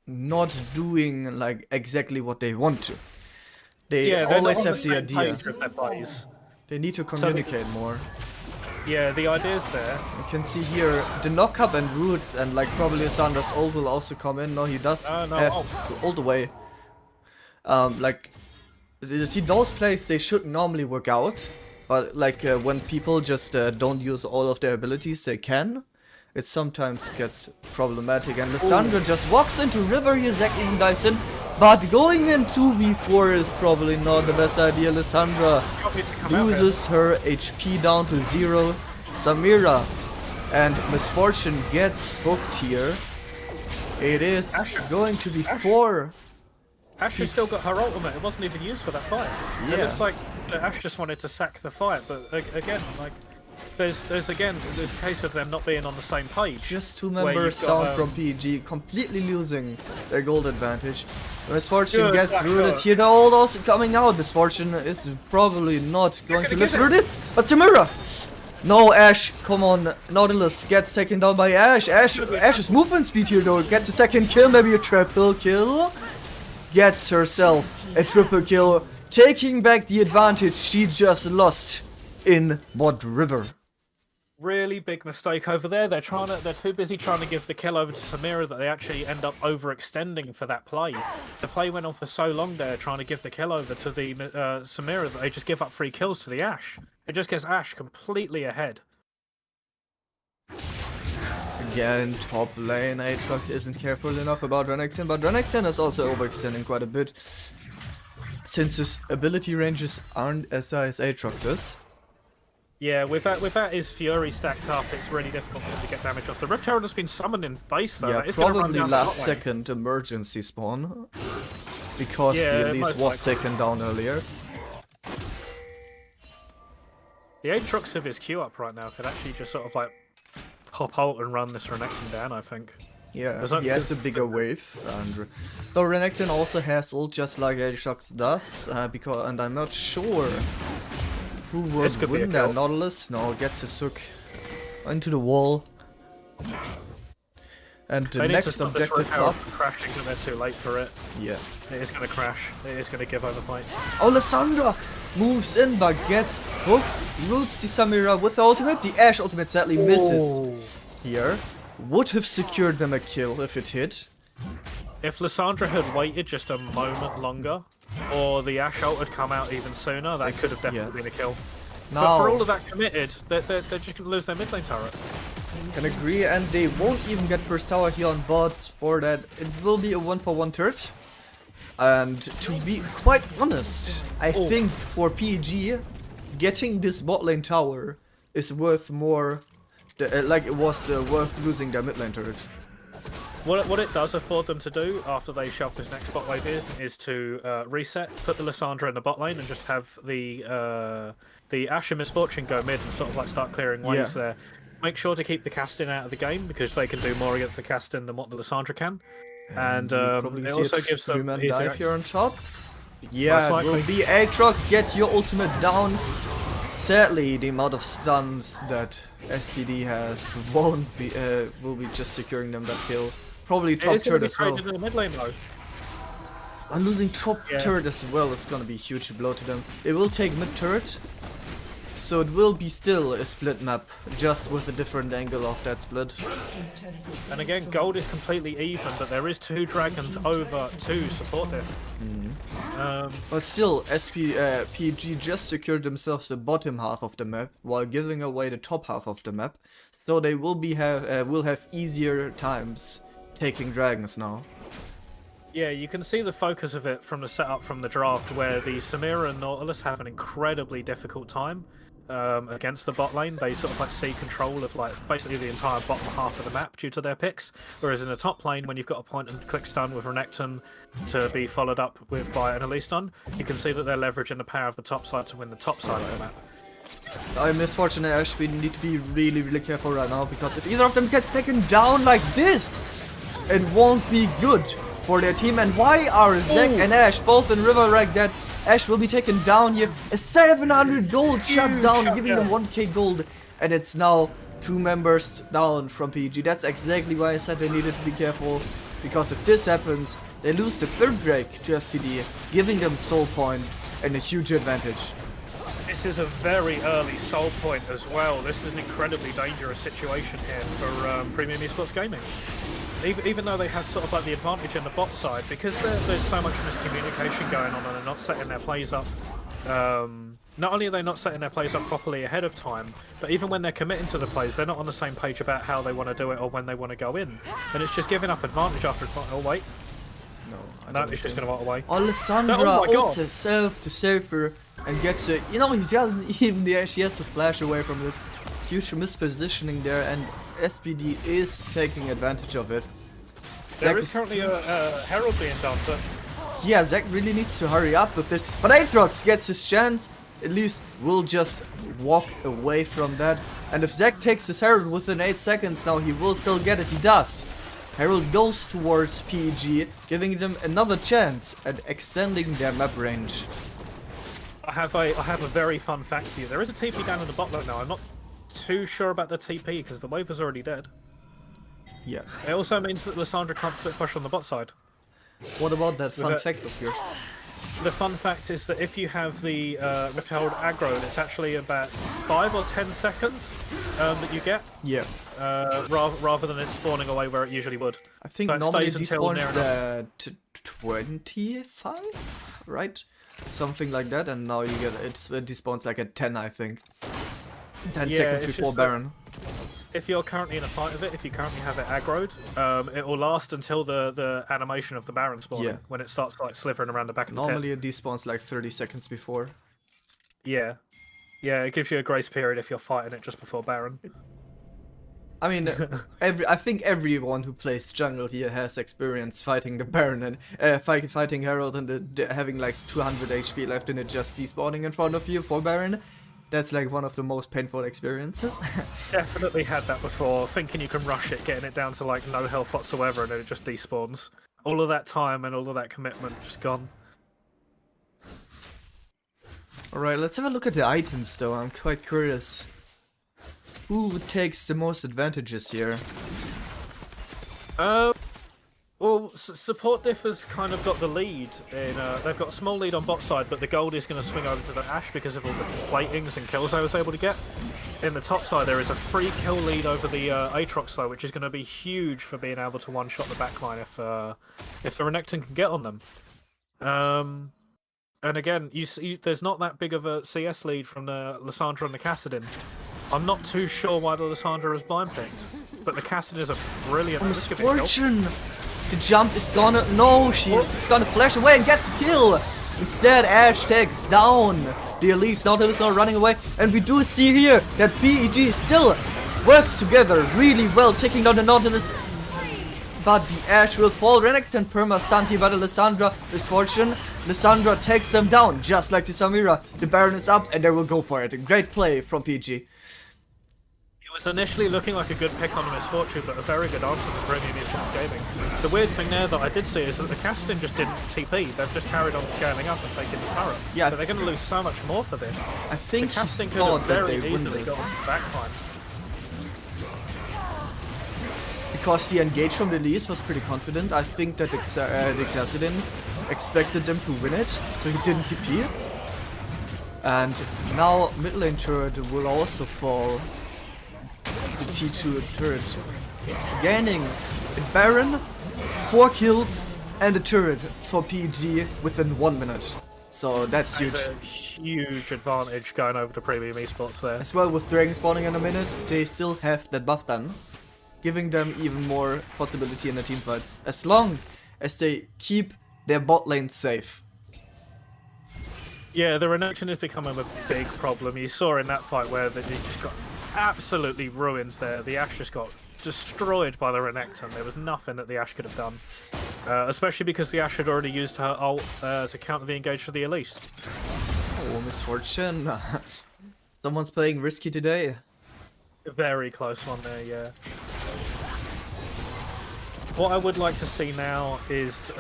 not doing, like, exactly what they want to. They always have the idea. They need to communicate more. Yeah, the idea's there. You can see here the knock-up and roots, and, like, probably Sandra's ult will also come in. No, he does have to ult away. Like, you see, those plays, they should normally work out. But, like, when people just don't use all of their abilities they can, it sometimes gets problematic. And Lissandra just walks into River here, Zack even dives in. But going in 2v4 is probably not the best idea. Lissandra loses her HP down to 0. Samira and Misfortune gets hooked here. It is going to be 4. Ash has still got her ultimate. It wasn't even used for that fight. Yeah. It looks like Ash just wanted to sack the fight, but again, like, there's this case of them not being on the same page. Just 2 members down from PG, completely losing their gold advantage. Misfortune gets rooted here. The ult also coming out. Misfortune is probably not going to live through this. But Samira! No, Ash, come on. Nautilus gets taken down by Ash. Ash's movement speed here though. Gets a second kill, maybe a triple kill. Gets herself a triple kill, taking back the advantage she just lost in Mod River. Really big mistake over there. They're too busy trying to give the kill over to Samira that they actually end up overextending for that play. The play went on for so long there, trying to give the kill over to the Samira, that they just give up 3 kills to the Ashe. It just gets Ashe completely ahead. Again, top lane, Aatrox isn't careful enough about Renekton, but Renekton is also overextending quite a bit, since his ability ranges aren't as high as Aatrox's. Yeah, with that his Fury stacked up, it's really difficult for him to get damage off. The Rift Herald has been summoned in base though. Yeah, It's gonna run probably down the last top lane. second emergency spawn, because the Elise was taken down earlier. The Aatrox of his Q up right now could actually just sort of like pop ult and run this Renekton down, I think. Yeah, he has a bigger wave, and though Renekton also has ult just like Aatrox does, and I'm not sure who would win that. Nautilus, no, gets his hook into the wall. And the next objective up. Crashing because they're too late for it. Yeah. It is going to crash. It is going to give over points. Oh, Lissandra moves in but gets hooked. Roots the Samira with the ultimate. The Ashe ultimate sadly misses here. Would have secured them a kill if it hit. If Lissandra had waited just a moment longer, or the Ashe ult had come out even sooner, that could have definitely been a kill. Now, but for all of that committed, they're just going to lose their mid lane turret. Can agree, and they won't even get first tower here on bot for that. It will be a 1-for-1 turret. And to be quite honest, I think for PG, getting this bot lane tower is worth more, like it was worth losing their mid lane turret. What it does afford them to do after they shove this next bot wave in is to reset, put the Lissandra in the bot lane, and just have the Ashe and Misfortune go mid and sort of like start clearing waves there. Make sure to keep the Castin out of the game because they can do more against the Castin than what the Lissandra can. And it also gives them three-man dive here on top. Most Yeah, it likely. will be Aatrox, get your ultimate down. Sadly, the amount of stuns that SPD has will be just securing them that kill. Probably top turret as well. In the mid lane though. I'm losing top turret as well. It's gonna be a huge blow to them. It will take mid turret, so it will be still a split map, just with a different angle of that split. And again, gold is completely even, but there is 2 dragons over to support it. But still, PG just secured themselves the bottom half of the map while giving away the top half of the map, so they will have easier times taking dragons now. Yeah, you can see the focus of it from the setup from the draft, where the Samira and Nautilus have an incredibly difficult time against the bot lane. They sort of like see control of like basically the entire bottom half of the map due to their picks, whereas in the top lane, when you've got a point and click stun with Renekton to be followed up with by an Elise stun, you can see that they're leveraging the power of the top side to win the top side of the map. Misfortune and Ash, we need to be really careful right now, because if either of them gets taken down like this, it won't be good for their team. And why are Zack and Ash both in river rank that Ash will be taken down here? A 700 gold shutdown, giving them 1k gold, and it's now 2 members down from PG. That's exactly why I said they needed to be careful, because if this happens, they lose the 3rd Drake to SPD, giving them soul point and a huge advantage. This is a very early soul point as well. This is an incredibly dangerous situation here for Premium Esports Gaming. even though they had sort of like the advantage in the bot side, because there's so much miscommunication going on and they're not setting their plays up. Not only are they not setting their plays up properly ahead of time, but even when they're committing to the plays, they're not on the same page about how they want to do it or when they want to go in. And it's just giving up advantage after advantage. Oh, wait. No, it's just going to run away. Alessandra ults herself to save her and gets it. You know, he has to flash away from this huge mispositioning there, and SPD is taking advantage of it. There is currently a Herald being done, but... Yeah, Zac really needs to hurry up with this. But Aatrox gets his chance. At least we'll just walk away from that. And if Zac takes this Herald within 8 seconds now, he will still get it. He does. Herald goes towards PG, giving them another chance at extending their map range. I have a very fun fact for you. There is a TP down in the bot right now. I'm not too sure about the TP because the wave is already dead. Yes. It also means that Lissandra can't split push on the bot side. What about that fun fact of yours? The fun fact is that if you have the Rift Herald aggroed, it's actually about 5 or 10 seconds that you get. Yeah. Rather than it spawning away where it usually would. I think But normally it stays until despawns 25, right? Something like that, and now you get it despawns like at 10, I think. 10 Yeah, seconds it's before just Baron. If you're currently in a fight with it, if you currently have it aggroed, it will last until the animation of the Baron spawning, Yeah. when it starts like slithering around the back of the Normally it despawns like 30 seconds before. pit. Yeah. Yeah, it gives you a grace period if you're fighting it just before Baron. I mean, I think everyone who plays jungle here has experience fighting the Baron and fighting Herald and having like 200 HP left and it just despawning in front of you for Baron. That's like one of the most painful experiences. Definitely had that before, thinking you can rush it, getting it down to like no health whatsoever, and then it just despawns. All of that time and all of that commitment just gone. Alright, let's have a look at the items though, I'm quite curious. Who takes the most advantages here? Well, support diff has kind of got the lead. They've got a small lead on bot side, but the gold is going to swing over to the Ashe because of all the platings and kills I was able to get. In the top side, there is a free kill lead over the Aatrox though, which is going to be huge for being able to one-shot the backline if the Renekton can get on them. And again, you see, there's not that big of a CS lead from the Lissandra and the Kassadin. I'm not too sure why the Lissandra is blind picked, but the Kassadin is a brilliant Misfortune! The jump is gonna... No, she's gonna flash away and gets a kill! Instead, Ashe takes down the Elise. Nautilus are running away, and we do see here that PEG still works together really well, taking down the Nautilus. But the Ashe will fall. Renekton perma stunned here by the Lissandra. Misfortune. Lissandra takes them down, just like the Samira. The Baron is up, and they will go for it. A great play from PG. It was initially looking like a good pick on the Misfortune, but a very good answer for Premium Esports Gaming. The weird thing there that I did see is that the Kassadin just didn't TP. They've just carried on scaling up and taking the turret. Yeah, so they're going to lose so much more for this. I think the he Kassadin could thought have that very they win easily this. got on the backline. Because the engage from the Elise was pretty confident. I think that the Kassadin expected them to win it, so he didn't TP. And now mid lane turret will also fall. The T2 turret gaining in Baron 4 kills and a turret for PG within 1 minute. So that's huge. A huge advantage going over to Premium Esports there. As well, with Dragon spawning in a minute, they still have that buff done, giving them even more possibility in the team fight, as long as they keep their bot lane safe. Yeah, the Renekton is becoming a big problem. You saw in that fight where they just got absolutely ruined there. The Ashe just got destroyed by the Renekton. There was nothing that the Ashe could have done. Especially because the Ashe had already used her ult to counter the engage for the Elise. Oh, Misfortune. Someone's playing risky today. A very close one there, yeah. What I would like to see now is...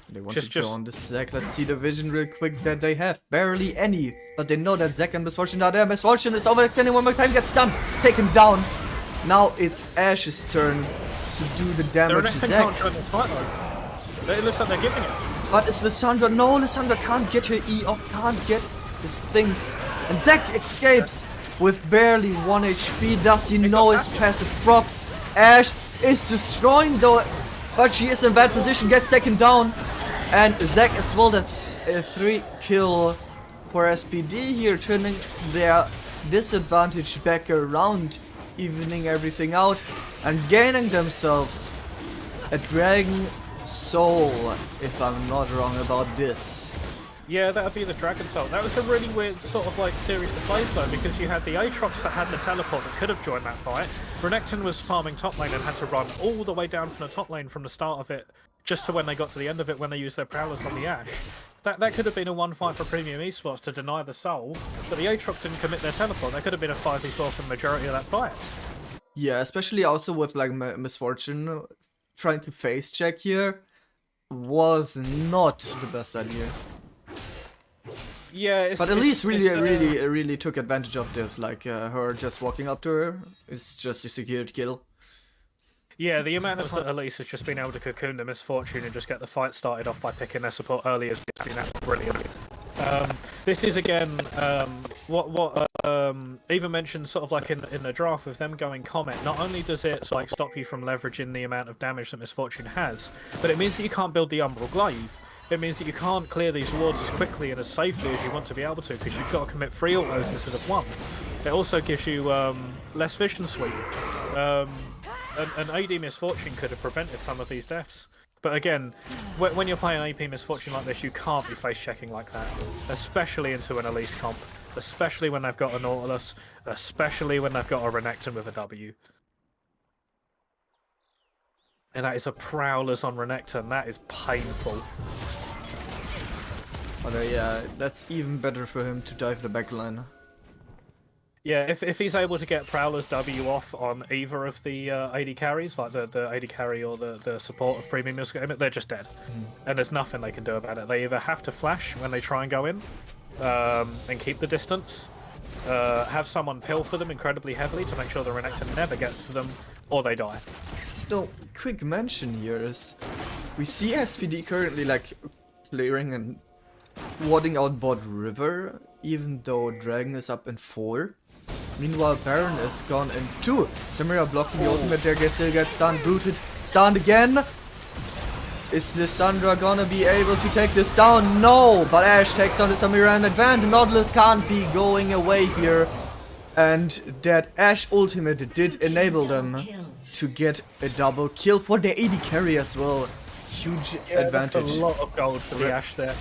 They want to go on the Zac. Let's see the vision real quick that they have. Barely any. But they know that Zac and Misfortune are there. Misfortune is overextending one more time. Gets stunned. Taken down. Now it's Ashe's turn to do the damage to Zac. It looks like they're giving it. But it's Lissandra. No, Lissandra can't get her E off. Can't get his things. And Zac escapes with barely 1 HP. Does he know his passive procs? Ashe is destroying though, but she is in bad position, gets second down. And Zack as well, that's a 3 kill for SPD here, turning their disadvantage back around, evening everything out, and gaining themselves a Dragon Soul, if I'm not wrong about this. Yeah, that would be the Dragon Soul. That was a really weird sort of like series of plays though, because you had the Aatrox that had the teleport that could have joined that fight. Renekton was farming top lane and had to run all the way down from the top lane from the start of it just to when they got to the end of it when they used their Prowlers on the Ashe. That could have been a 1-5 for Premium Esports to deny the soul, but the Aatrox didn't commit their teleport. That could have been a 5v4 for the majority of that fight. Yeah, especially also with like Misfortune trying to face check here was not the best idea. Yeah, but at least really took advantage of this, like her just walking up to her is just a secured kill. Yeah, the amount of that Elise has just been able to cocoon the Misfortune and just get the fight started off by picking their support early has been absolutely brilliant. This is again what Eva mentioned, sort of like in the draft with them going Comet. Not only does it like stop you from leveraging the amount of damage that Misfortune has, but it means that you can't build the Umbral Glaive. It means that you can't clear these wards as quickly and as safely as you want to be able to, because you've got to commit 3 autos instead of 1. It also gives you less vision sweep. An AD Misfortune could have prevented some of these deaths. But again, when you're playing AP Misfortune like this, you can't be face checking like that. Especially into an Elise comp. Especially when they've got a Nautilus. Especially when they've got a Renekton with a W. And that is a Prowlers on Renekton. That is painful. But yeah, that's even better for him to dive the backline. Yeah, if he's able to get Prowler's W off on either of the AD carries, like the AD carry or the support of Premium Esports, they're just dead. And there's nothing they can do about it. They either have to flash when they try and go in, and keep the distance, have someone pill for them incredibly heavily to make sure the Renekton never gets to them, or they die. No, quick mention here is, we see SPD currently like clearing and warding out bot river, even though Dragon is up in 4. Meanwhile, Baron is gone in 2. Samira blocking the ultimate there, still gets stunned, rooted, stunned again. Is Lissandra gonna be able to take this down? No! But Ashe takes on the Samira and Advant. Nautilus can't be going away here. And that Ashe ultimate did enable them to get a double kill for the AD carry as well. Huge advantage. That's a lot of gold for the Ashe there.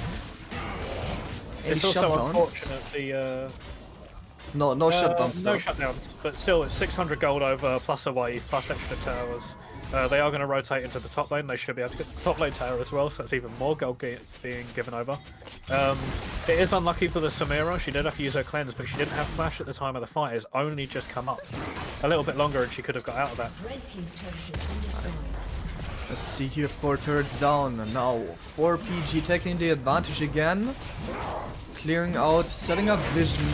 It's also unfortunate the no shutdowns. No shutdowns, but still it's 600 gold over plus a wave plus extra towers. They are going to rotate into the top lane. They should be able to get the top lane tower as well, so that's even more gold being given over. It is unlucky for the Samira. She did have to use her cleanse, but she didn't have flash at the time of the fight. It's only just come up. A little bit longer and she could have got out of that. Let's see here, 4 turrets down. Now 4 PG taking the advantage again. Clearing out, setting up vision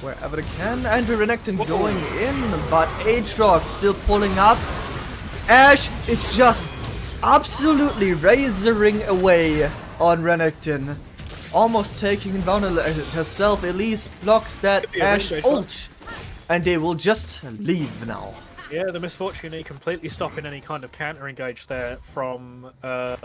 wherever they can. And the Renekton going in, but Aatrox still pulling up. Ashe is just absolutely razoring away on Renekton. Almost taking him down herself. Elise blocks that Ashe ult. And they will just leave now. Yeah, the Misfortune completely stopping any kind of counter engage there from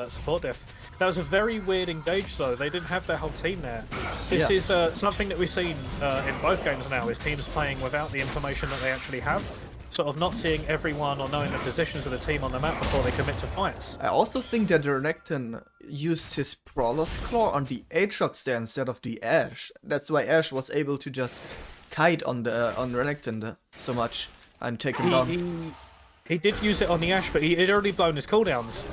support diff. That was a very weird engage though. They didn't have their whole team there. This is something that we've seen in both games now, is teams playing without the information that they actually have. Sort of not seeing everyone or knowing the positions of the team on the map before they commit to fights. I also think that Renekton used his Prowler's Claw on the Aatrox there instead of the Ashe. That's why Ashe was able to just kite on Renekton so much and take him down. He did use it on the Ashe, but he had already blown his cooldowns.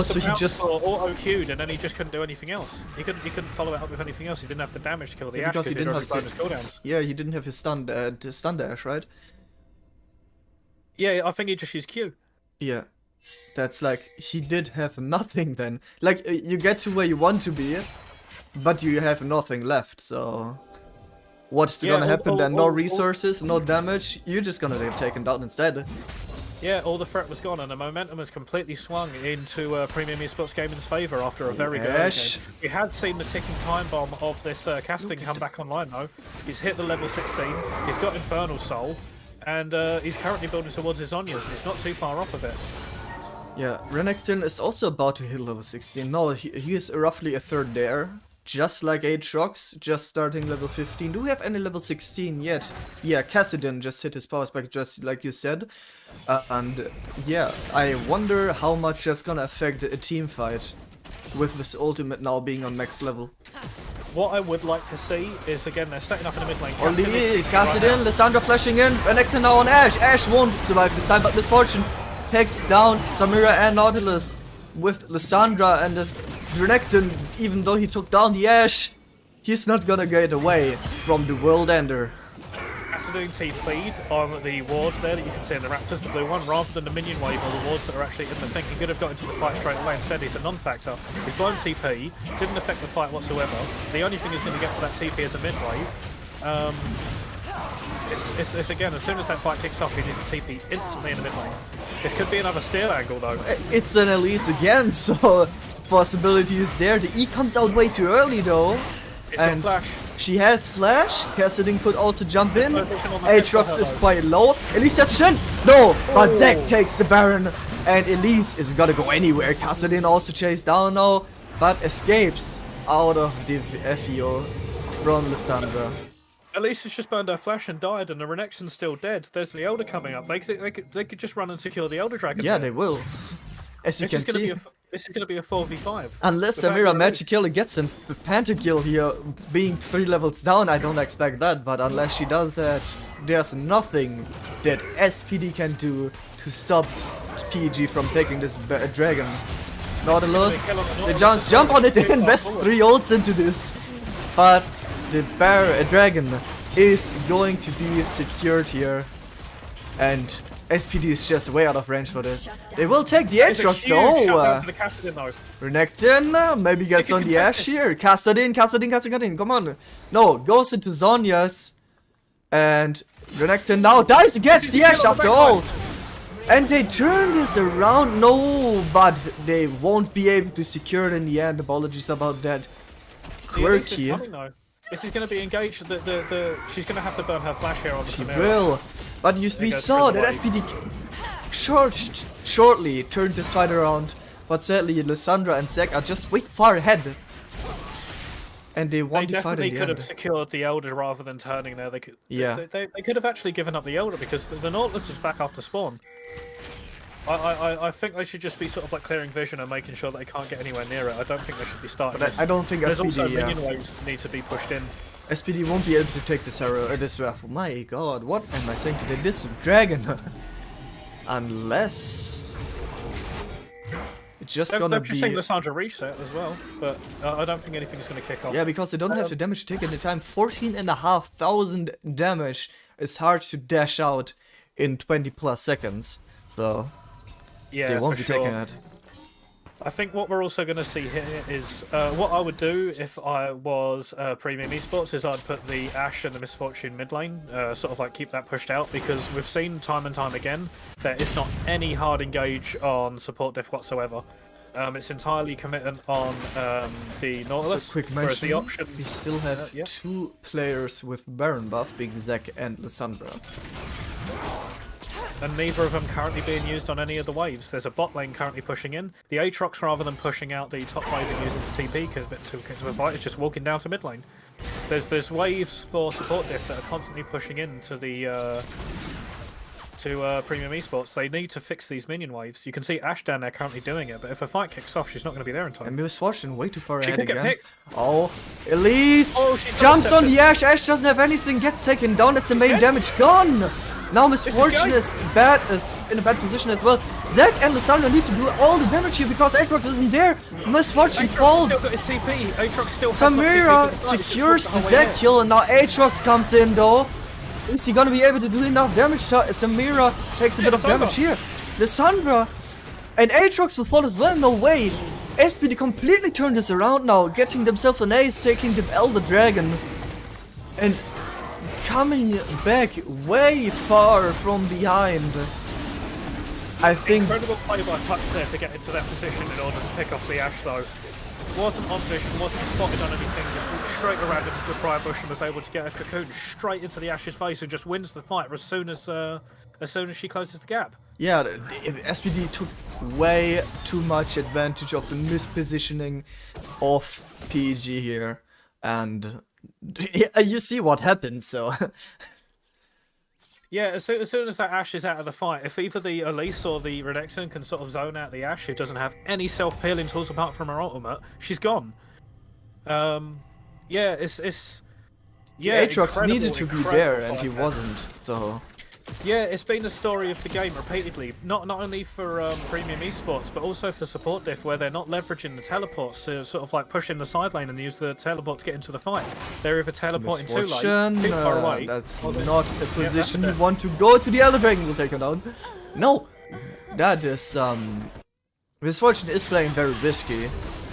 So he just auto queued and then he just couldn't do anything else. He couldn't follow it up with anything else. He didn't have the damage to kill the Ashe because he didn't have his cooldowns. Yeah, he didn't have his stun dash, right? Yeah, I think he just used Q. Yeah, that's like he did have nothing then. Like you get to where you want to be, but you have nothing left. So what's gonna happen then? No resources, no damage. You're just gonna get taken down instead. Yeah, all the threat was gone, and the momentum has completely swung into Premium Esports Gaming's favour after a very good game. We had seen the ticking time bomb of this casting come back online, though. He's hit the level 16, he's got Infernal Soul, and he's currently building towards his Zhonya's, and he's not too far off of it. Yeah, Renekton is also about to hit level 16. No, he is roughly a third there. Just like Aatrox, just starting level 15. Do we have any level 16 yet? Yeah, Kassadin just hit his power spike, just like you said. And yeah, I wonder how much that's gonna affect a team fight with this ultimate now being on max level. What I would like to see is, again, they're setting up in the mid lane. Only Kassadin, Lissandra flashing in, Renekton now on Ashe. Ashe won't survive this time, but Misfortune takes down Samira and Nautilus with Lissandra and Renekton. Even though he took down the Ashe, he's not gonna get away from the World Ender. Kassadin TP'd on the ward there that you can see in the Raptors, the blue one, rather than the minion wave or the wards that are actually in the thing. He could have got into the fight straight away. Instead, he's a non-factor. He's blown TP, didn't affect the fight whatsoever. The only thing he's going to get for that TP is a mid wave. It's again, as soon as that fight kicks off, he needs a TP instantly in the mid lane. This could be another steal angle though. It's an Elise again, so possibility is there. The E comes out way too early though. It's And got flash. she has flash. Kassadin could also jump in. Aatrox is quite low. Elise touches in. No, but Zac takes the Baron. And Elise is gonna go anywhere. Kassadin also chased down now, but escapes out of the FEO from Lissandra. Elise has just burned her flash and died, and the Renekton's still dead. There's the Elder coming up. They could just run and secure the Elder Dragon. Yeah, there. they will. As you can see. This is going to be a 4v5. Unless Samira magically gets a pentakill here, being 3 levels down, I don't expect that, but unless she does that, there's nothing that SPD can do to stop PG from taking this dragon. Nautilus, they just jump on it, they invest 3 ults into this, but the dragon is going to be secured here, and SPD is just way out of range for this. They will take the Aatrox though. Renekton maybe gets on the Ashe here. Kassadin, come on. No, goes into Zhonya's. And Renekton now dies against the Ashe after all. And they turn this around. No, but they won't be able to secure it in the end. Apologies about that. Quirky. This is going to be engaged. She's going to have to burn her flash here on the Samira. She will. But we saw that SPD shortly turned this fight around. But sadly, Lissandra and Zac are just way far ahead. And they won the fight in the end. They definitely could have secured the Elder rather than turning there. They could, yeah. They could have actually given up the Elder because the Nautilus is back after spawn. I think they should just be sort of like clearing vision and making sure that they can't get anywhere near it. I don't think they should be starting But this. I don't think There's SPD... also minion waves that need to be pushed in. SPD won't be able to take this arrow, this raffle. My god, what am I saying today? This dragon. Unless... It's just gonna be... They're saying Lissandra reset as well, but I don't think anything's gonna kick off. Yeah, because they don't have the damage taken in time. 14,500 damage is hard to dash out in 20 plus seconds. So... yeah, they won't be taking it. I think what we're also going to see here is what I would do if I was Premium Esports is I'd put the Ashe and the Misfortune mid lane, sort of like keep that pushed out, because we've seen time and time again there is not any hard engage on support diff whatsoever. It's entirely commitment on the Nautilus. So quick whereas mention, the options, we still have 2 players with Baron buff, being Zac and Lissandra. And neither of them currently being used on any of the waves. There's a bot lane currently pushing in. The Aatrox, rather than pushing out the top wave and using its TP, because a bit too quick to a fight, is just walking down to mid lane. There's waves for support diff that are constantly pushing into the Premium Esports. They need to fix these minion waves. You can see Ashe down there currently doing it, but if a fight kicks off, she's not going to be there in time. And Misfortune way too far She ahead could get again. picked. Oh, Elise She jumps on the Ashe. Ashe doesn't have anything, gets taken down. That's the main damage gone. Now Misfortune is bad. It's in a bad position as well. Zac and Lissandra need to do all the damage here because Aatrox isn't there. Misfortune falls. Samira secures the Zac kill, and now Aatrox comes in though. Is he gonna be able to do enough damage? Samira takes a bit of damage here. Lissandra and Aatrox will fall as well. No way. SPD completely turned this around now, getting themselves an ace, taking the Elder Dragon, and coming back way far from behind. I think Incredible play by Touch there to get into that position in order to pick off the Ashe though. Wasn't on vision, wasn't spotted on anything, just walked straight around into the Prior Bush and was able to get a cocoon straight into the Ashe's face and just wins the fight as soon as she closes the gap. yeah, the SPD took way too much advantage of the mispositioning of PEG here, and you see what happened, so... Yeah, as soon as that Ashe is out of the fight, if either the Elise or the Renekton can sort of zone out the Ashe, who doesn't have any self-peeling tools apart from her ultimate, she's gone. Yeah, it's yeah. Aatrox needed to be there, and he fight there. wasn't, so... Yeah, it's been the story of the game repeatedly, not only for premium esports, but also for support diff, where they're not leveraging the teleports to sort of like push in the side lane and use the teleport to get into the fight. They're either teleporting too late, Misfortune, too far away. that's or they're- not a position that's you want to go to. The other dragon will take him down. No, that is Misfortune is playing very risky,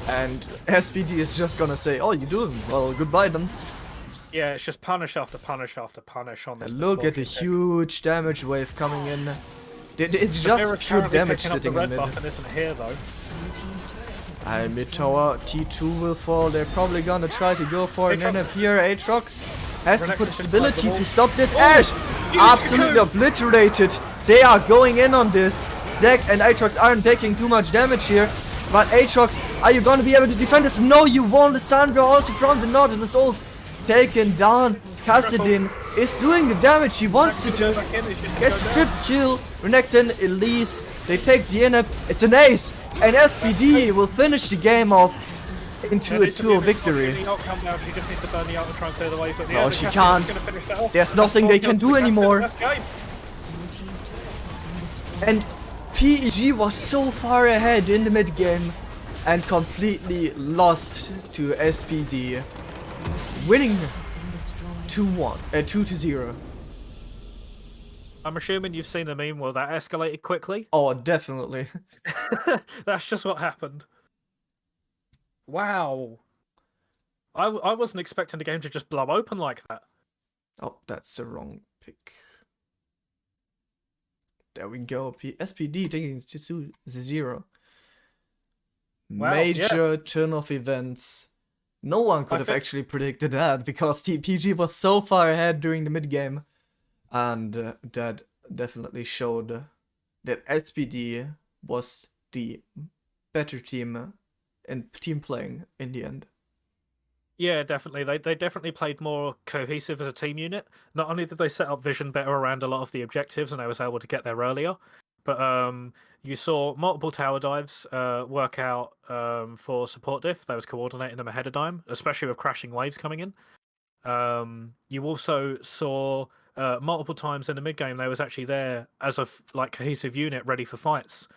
and SPD is just gonna say, "Oh, you do? Well, goodbye then." Yeah, it's just punish after punish after punish on this. And look at the Misfortune pick. huge damage wave coming in. It's Samira just pure currently damage picking up sitting the in red mid. buff and isn't here though. Mid tower, T2 will fall. They're probably gonna try to go for an Aatrox. NF here. Aatrox has to put Renekton's stability inside the to wall. stop this. Ashe! Absolutely cocoon. obliterated. They are going in on this. Zac and Aatrox aren't taking too much damage here. But Aatrox, are you gonna be able to defend this? No, you won't. Lissandra also from the Nautilus ult. Taken down. Kassadin is doing the damage he wants to do. Gets trip kill. Renekton, Elise, they take the NF. It's an ace. And SPD will finish the game off into a 2-0 victory. She just needs to burn the ult and try and clear the way. But No, she can't. There's nothing they can do anymore. And PEG was so far ahead in the mid game and completely lost to SPD, winning 2-0. I'm assuming you've seen the meme where that escalated quickly. Oh, definitely. That's just what happened. Wow. I wasn't expecting the game to just blow open like that. Oh, that's the wrong pick. There we go. SPD taking it to 0. Wow, Major turn of events. No one could I have think- actually predicted that because TPG was so far ahead during the mid game, and that definitely showed that SPD was the better team in team playing in the end. Yeah, definitely. They definitely played more cohesive as a team unit. Not only did they set up vision better around a lot of the objectives, and they was able to get there earlier, but you saw multiple tower dives work out for support diff. They was coordinating them ahead of time, especially with crashing waves coming in. You also saw multiple times in the mid game they was actually there as a cohesive unit ready for fights.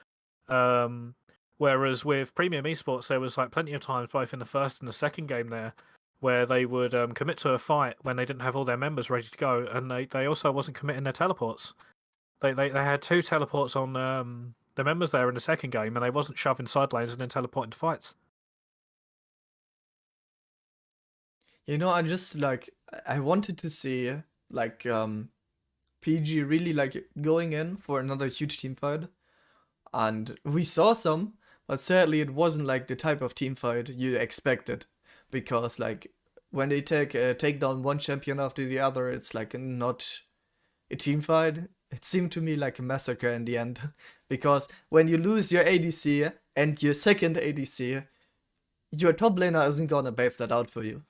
Whereas with premium esports, there was like plenty of times both in the first and the second game there where they would commit to a fight when they didn't have all their members ready to go, and they also wasn't committing their teleports. They had 2 teleports on the members there in the second game, and they wasn't shoving side lanes and then teleporting to fights. You know, I wanted to see PG really going in for another huge team fight, and we saw some, but sadly it wasn't the type of team fight you expected, because when they take down one champion after the other, it's not a team fight. It seemed to me like a massacre in the end, because when you lose your ADC and your second ADC, your top laner isn't gonna bathe that out for you.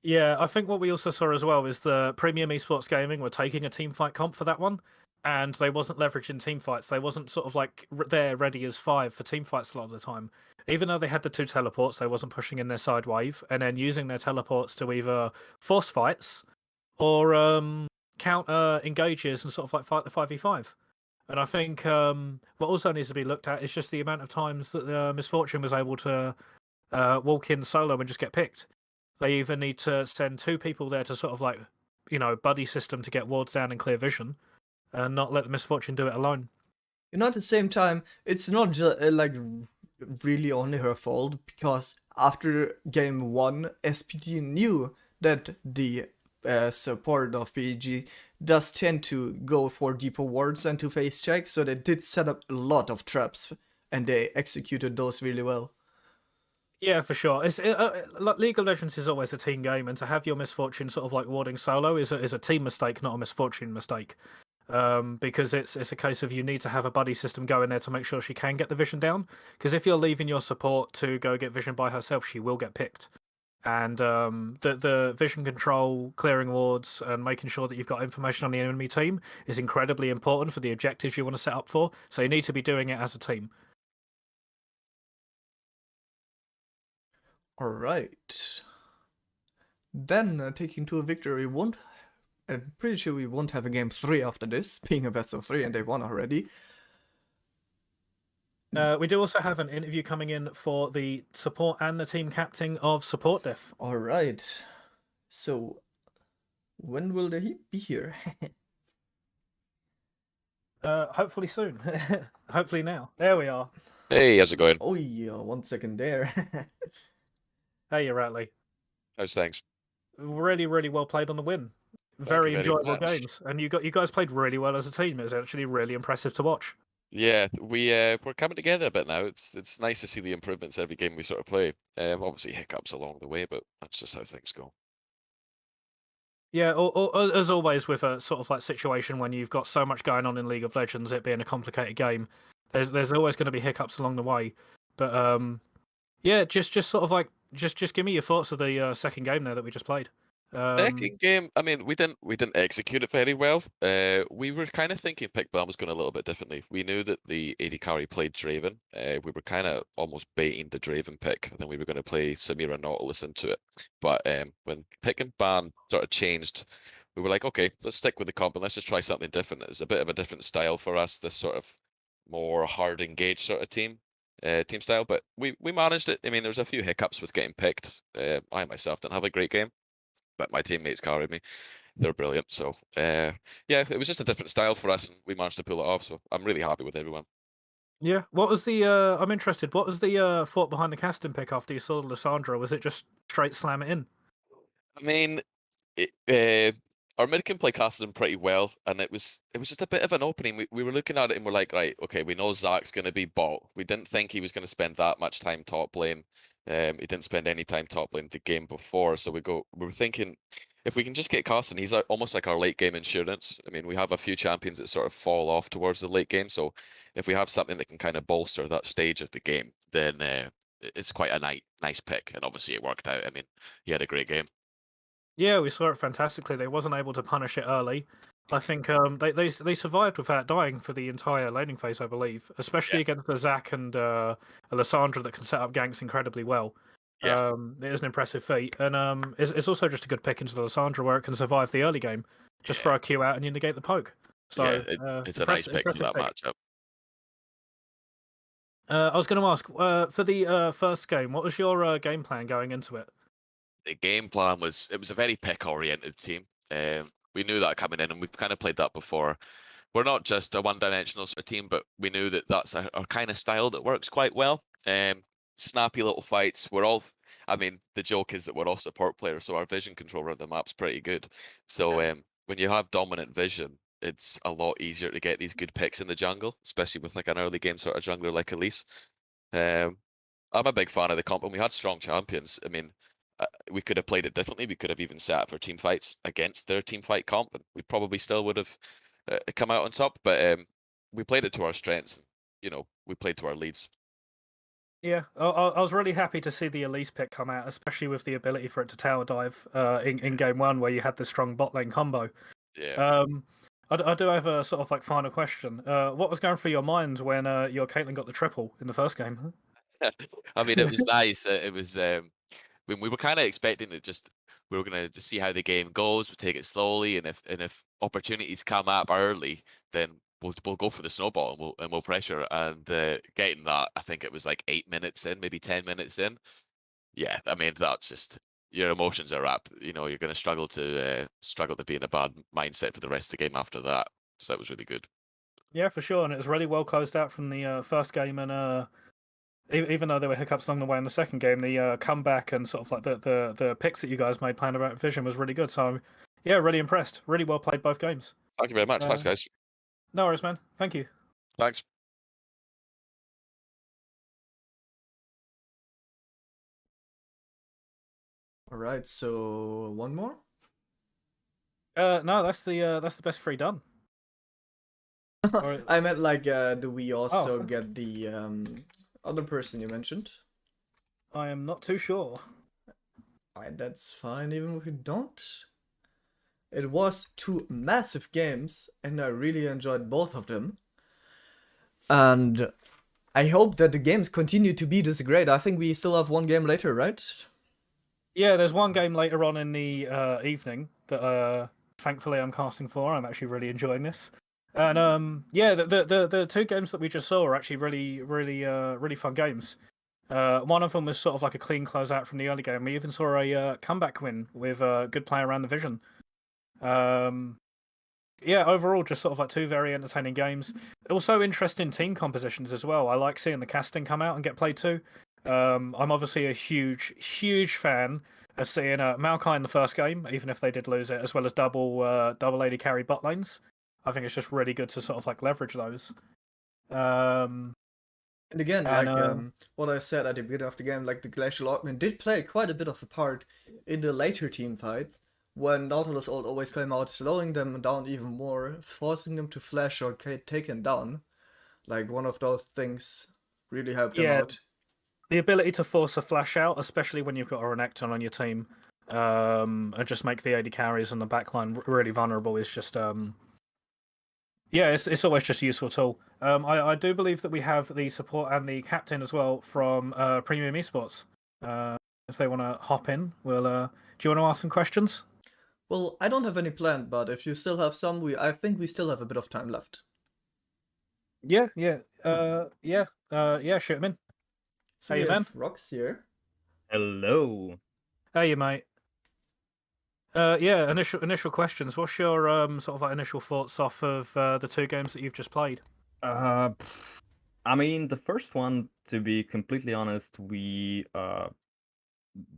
Yeah, I think what we also saw as well is the premium esports gaming were taking a team fight comp for that one, and they wasn't leveraging team fights. They wasn't sort of there ready as 5 for team fights a lot of the time. Even though they had the 2 teleports, they wasn't pushing in their side wave and then using their teleports to either force fights or counter engages and sort of fight the 5v5. And I think what also needs to be looked at is just the amount of times that Misfortune was able to walk in solo and just get picked. They either need to send 2 people there to sort of buddy system to get wards down and clear vision, and not let the Misfortune do it alone. At the same time, it's not just really only her fault, because after game 1, SPD knew that the support of PEG does tend to go for deeper wards and to face check, so they did set up a lot of traps, and they executed those really well. Yeah, for sure. Like League of Legends is always a team game, and to have your misfortune sort of like warding solo is a team mistake, not a misfortune mistake. Because it's a case of you need to have a buddy system going there to make sure she can get the vision down. Because if you're leaving your support to go get vision by herself, she will get picked. And the vision control, clearing wards, and making sure that you've got information on the enemy team is incredibly important for the objectives you want to set up for. So you need to be doing it as a team. All right. Then taking to a victory won't. I'm pretty sure we won't have a game 3 after this, being a best of 3, and they won already. We do also have an interview coming in for the support and the team captain of Support Diff. All right. So, when will they be here? Hopefully soon. Hopefully now. There we are. Hey, how's it going? Oh yeah, 1 second there. Hey, Ratley. How's things? Really, really well played on the win. you Very very enjoyable much. games, and you guys played really well as a team. It was actually really impressive to watch. Yeah, we're coming together a bit now. It's nice to see the improvements every game we sort of play. Obviously hiccups along the way, but that's just how things go. Yeah, as always with a sort of like situation when you've got so much going on in League of Legends, it being a complicated game, there's always going to be hiccups along the way. But yeah, just sort of like just give me your thoughts of the second game there that we just played. Second game, I mean, we didn't execute it very well. We were kind of thinking Pick Bam was going a little bit differently. We knew that the AD carry played Draven. We were kind of almost baiting the Draven pick, and then we were going to play Samira Nautilus into it. But when Pick and Ban sort of changed, we were like, okay, let's stick with the comp and let's just try something different. It was a bit of a different style for us, this sort of more hard engaged sort of team style. But we managed it. I mean, there was a few hiccups with getting picked. I myself didn't have a great game, but my teammates carried me. They're brilliant. So yeah, it was just a different style for us, and we managed to pull it off. So I'm really happy with everyone. Yeah, what was the? I'm interested. What was the thought behind the casting pick after you saw Lissandra? Was it just straight slam it in? I mean, our mid can play casted him pretty well, and it was just a bit of an opening. We were looking at it and we're like, right, okay, we know Zach's going to be bot. We didn't think he was going to spend that much time top lane. He didn't spend any time top lane the game before, so we were thinking if we can just get Carson, he's almost like our late game insurance. I mean, we have a few champions that sort of fall off towards the late game, so if we have something that can kind of bolster that stage of the game, then it's quite a nice pick. And obviously it worked out. I mean, he had a great game. Yeah, we saw it fantastically. They wasn't able to punish it early. I think they survived without dying for the entire laning phase, I believe, especially against the Zac and Alessandra that can set up ganks incredibly well. Yeah. It is an impressive feat, and it's also just a good pick into the Alessandra where it can survive the early game. Just throw a Q out and you negate the poke. So yeah, it's a nice pick for that matchup. I was going to ask for the first game, what was your game plan going into it? The game plan was a very pick oriented team. We knew that coming in, and we've kind of played that before. We're not just a one-dimensional sort of team, but we knew that that's our kind of style that works quite well. Snappy little fights. I mean, the joke is that we're all support players, so our vision control of the map's pretty good. So when you have dominant vision, it's a lot easier to get these good picks in the jungle, especially with like an early game sort of jungler like Elise. I'm a big fan of the comp, and we had strong champions. I mean, we could have played it differently. We could have even set up for team fights against their team fight comp, and we probably still would have come out on top. But we played it to our strengths. You know, we played to our leads. Yeah, I was really happy to see the Elise pick come out, especially with the ability for it to tower dive in game one, where you had the strong bot lane combo. Yeah. I do have a sort of like final question. What was going through your mind when your Caitlyn got the triple in the first game? I mean, it was nice. It was when we were kind of expecting it. We were gonna just see how the game goes. We take it slowly, and if opportunities come up early, then we'll go for the snowball and we'll pressure. And getting that, I think it was like 8 minutes in, maybe 10 minutes in. Yeah, I mean that's just your emotions are up. You know, you're gonna struggle to be in a bad mindset for the rest of the game after that. So that was really good. Yeah, for sure, and it was really well closed out from the first game, and even though there were hiccups along the way in the second game, the comeback and sort of like the picks that you guys made playing about Vision was really good. So yeah, really impressed. Really well played both games. Thank you very much. Thanks, guys. No worries, man. Thank you. Thanks. All right, so one more. No, that's the best 3 done. Or- I meant like, do we also Oh. get the other person you mentioned? I am not too sure. Alright, that's fine even if we don't. It was 2 massive games, and I really enjoyed both of them. And I hope that the games continue to be this great. I think we still have 1 game later, right? Yeah, there's one game later on in the evening that thankfully I'm casting for. I'm actually really enjoying this. And yeah, the 2 games that we just saw are actually really fun games. One of them was sort of like a clean closeout from the early game. We even saw a comeback win with a good play around the vision. Yeah, overall, just sort of like 2 very entertaining games. Also, interesting team compositions as well. I like seeing the casting come out and get played too. I'm obviously a huge fan of seeing Maokai in the first game, even if they did lose it, as well as double AD carry bot lanes. I think it's just really good to sort of like leverage those. And again, And, like what I said at the beginning of the game, like the Glacial Augment did play quite a bit of a part in the later team fights, when Nautilus ult always came out, slowing them down even more, forcing them to flash or get taken down. Like, one of those things really helped them Yeah. out. The ability to force a flash out, especially when you've got a Renekton on your team, and just make the AD carries and the backline really vulnerable is just yeah, it's always just a useful tool. I do believe that we have the support and the captain as well from Premium Esports. If they want to hop in, we'll. Do you want to ask some questions? Well, I don't have any planned, but if you still have some, I think we still have a bit of time left. Yeah. Shoot 'em in. So Hey, we man. have Rox here. Hello. Hey, mate. Yeah. Initial questions. What's your sort of like initial thoughts off of the 2 games that you've just played? I mean, the first one, to be completely honest, we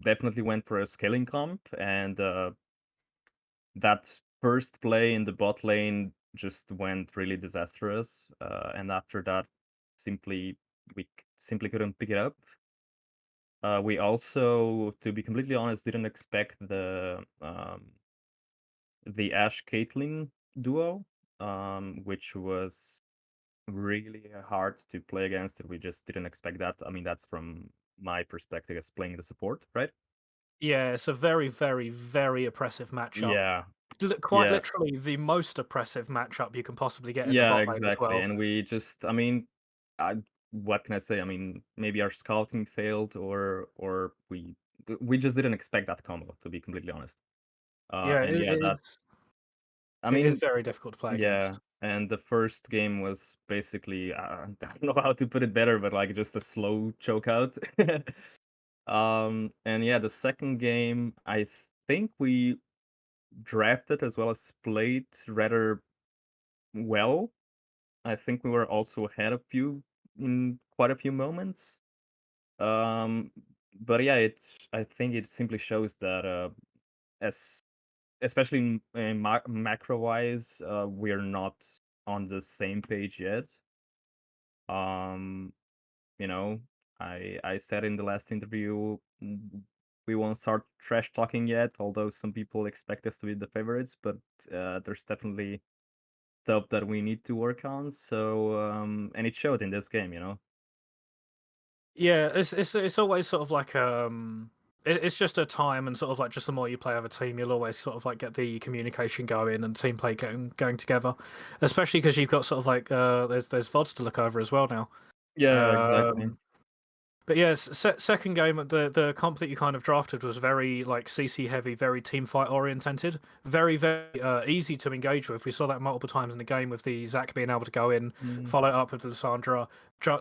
definitely went for a scaling comp, and that first play in the bot lane just went really disastrous. And after that, we simply couldn't pick it up. We also, to be completely honest, didn't expect the Ashe Caitlyn duo, which was really hard to play against. We just didn't expect that. I mean, that's from my perspective as playing the support, right? Yeah, it's a very oppressive matchup. Yeah, Quite yeah, literally the most oppressive matchup you can possibly get in the yeah, bot lane as exactly. well. And we just, I mean, what can I say? I mean, maybe our scouting failed, or we just didn't expect that combo, to be completely honest. Yeah, And yeah, that, I it is mean, very difficult to play yeah. against. And the first game was basically, I don't know how to put it better, but like just a slow choke out. And yeah, the second game, I think we drafted as well as played rather well. I think we were also ahead of you in quite a few moments. Um, but yeah, I think it simply shows that as especially in macro wise, we're not on the same page yet. Um, you know, I said in the last interview, we won't start trash talking yet, although some people expect us to be the favorites, but there's definitely stuff that we need to work on. So and it showed in this game, you know. Yeah, it's always sort of like it's just a time and sort of like just the more you play with a team, you'll always sort of like get the communication going and team play going together. Especially because you've got sort of like there's VODs to look over as well now. Yeah, exactly. But yes, second game, the comp that you kind of drafted was very like CC heavy, very team fight oriented, very easy to engage with. We saw that multiple times in the game with the Zac being able to go in, follow it up with the Lissandra,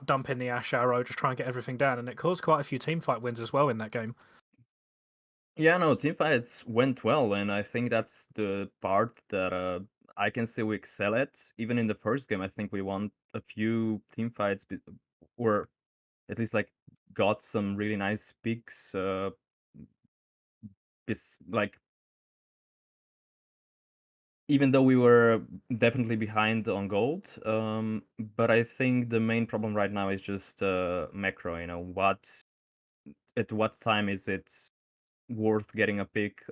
dump in the Ashe arrow, just try and get everything down, and it caused quite a few team fight wins as well in that game. Yeah, no, team fights went well, and I think that's the part that I can say we excel at. Even in the first game, I think we won a few team fights, or at least like got some really nice picks. Like even though we were definitely behind on gold, but I think the main problem right now is just macro. You know, at what time is it worth getting a pick?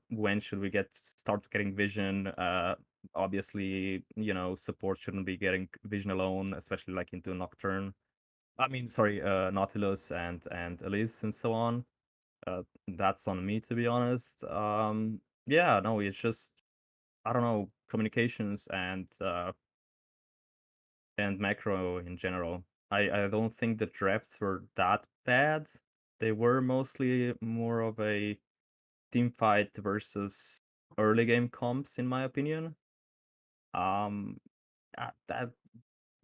When should we start getting vision? Obviously, you know, support shouldn't be getting vision alone, especially like into Nocturne. I mean, sorry, Nautilus and Elise and so on. That's on me, to be honest. Yeah, no, it's just, I don't know, communications and macro in general. I don't think the drafts were that bad. They were mostly more of a team fight versus early game comps, in my opinion. Um, that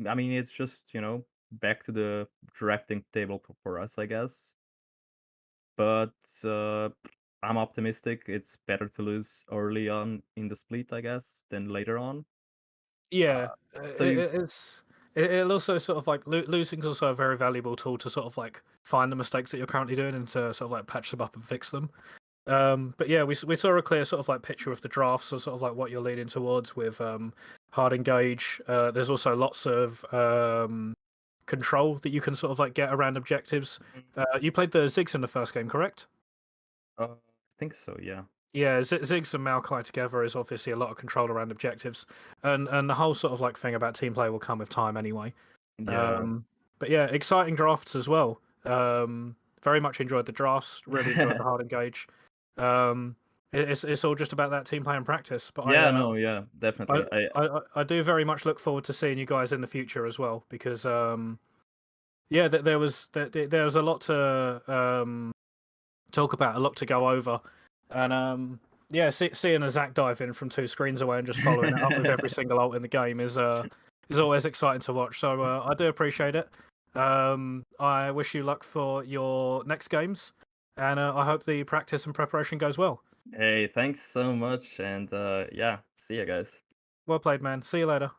I mean, it's just, you know, back to the drafting table for us, I guess. But I'm optimistic. It's better to lose early on in the split, I guess, than later on. Yeah, So you, it'll also sort of like losing is also a very valuable tool to sort of like find the mistakes that you're currently doing and to sort of like patch them up and fix them. But yeah, we saw a clear sort of like picture of the draft, so sort of like what you're leading towards with hard engage. There's also lots of control that you can sort of like get around objectives. You played the Ziggs in the first game, correct? I think so, yeah. Yeah, Ziggs and Maokai together is obviously a lot of control around objectives, and the whole sort of like thing about team play will come with time anyway. Yeah. But yeah, exciting drafts as well. Very much enjoyed the drafts. Really enjoyed the hard engage. It's all just about that team play and practice. But Yeah, no, yeah, definitely. I do very much look forward to seeing you guys in the future as well because yeah, there was a lot to talk about, a lot to go over, and yeah, seeing a Zac dive in from 2 screens away and just following it up with every single ult in the game is always exciting to watch. So I do appreciate it. I wish you luck for your next games, and I hope the practice and preparation goes well. Hey, thanks so much, and yeah, see ya, guys. Well played, man. See you later.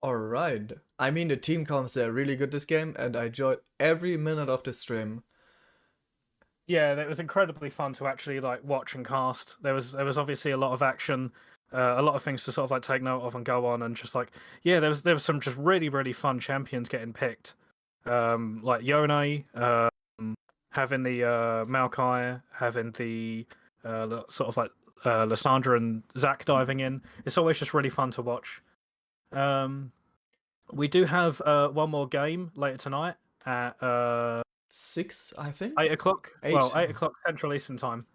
Alright. I mean, the team comps are really good this game, and I enjoyed every minute of the stream. Yeah, it was incredibly fun to actually like watch and cast. There was obviously a lot of action, a lot of things to sort of like take note of and go on, and just like yeah, there was some just really fun champions getting picked, like Yone, having the Maokai, having the sort of like Lysandra and Zac diving in. It's always just really fun to watch. We do have one more game later tonight at 6, I think? 8 o'clock. 8. Well, 8 o'clock Central Eastern Time.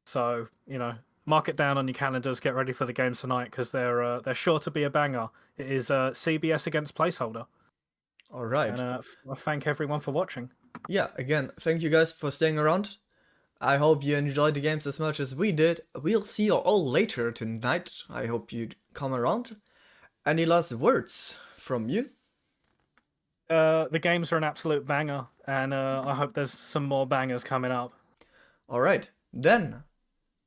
So you know, mark it down on your calendars. Get ready for the games tonight because they're sure to be a banger. It is CBS against Placeholder. Alright. And I thank everyone for watching. Yeah, again, thank you guys for staying around. I hope you enjoyed the games as much as we did. We'll see you all later tonight. I hope you come around. Any last words from you? The games are an absolute banger, and I hope there's some more bangers coming up. Alright, then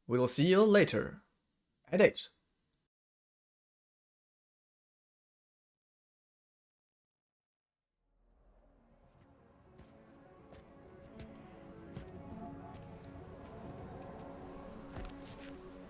we'll see you later at 8.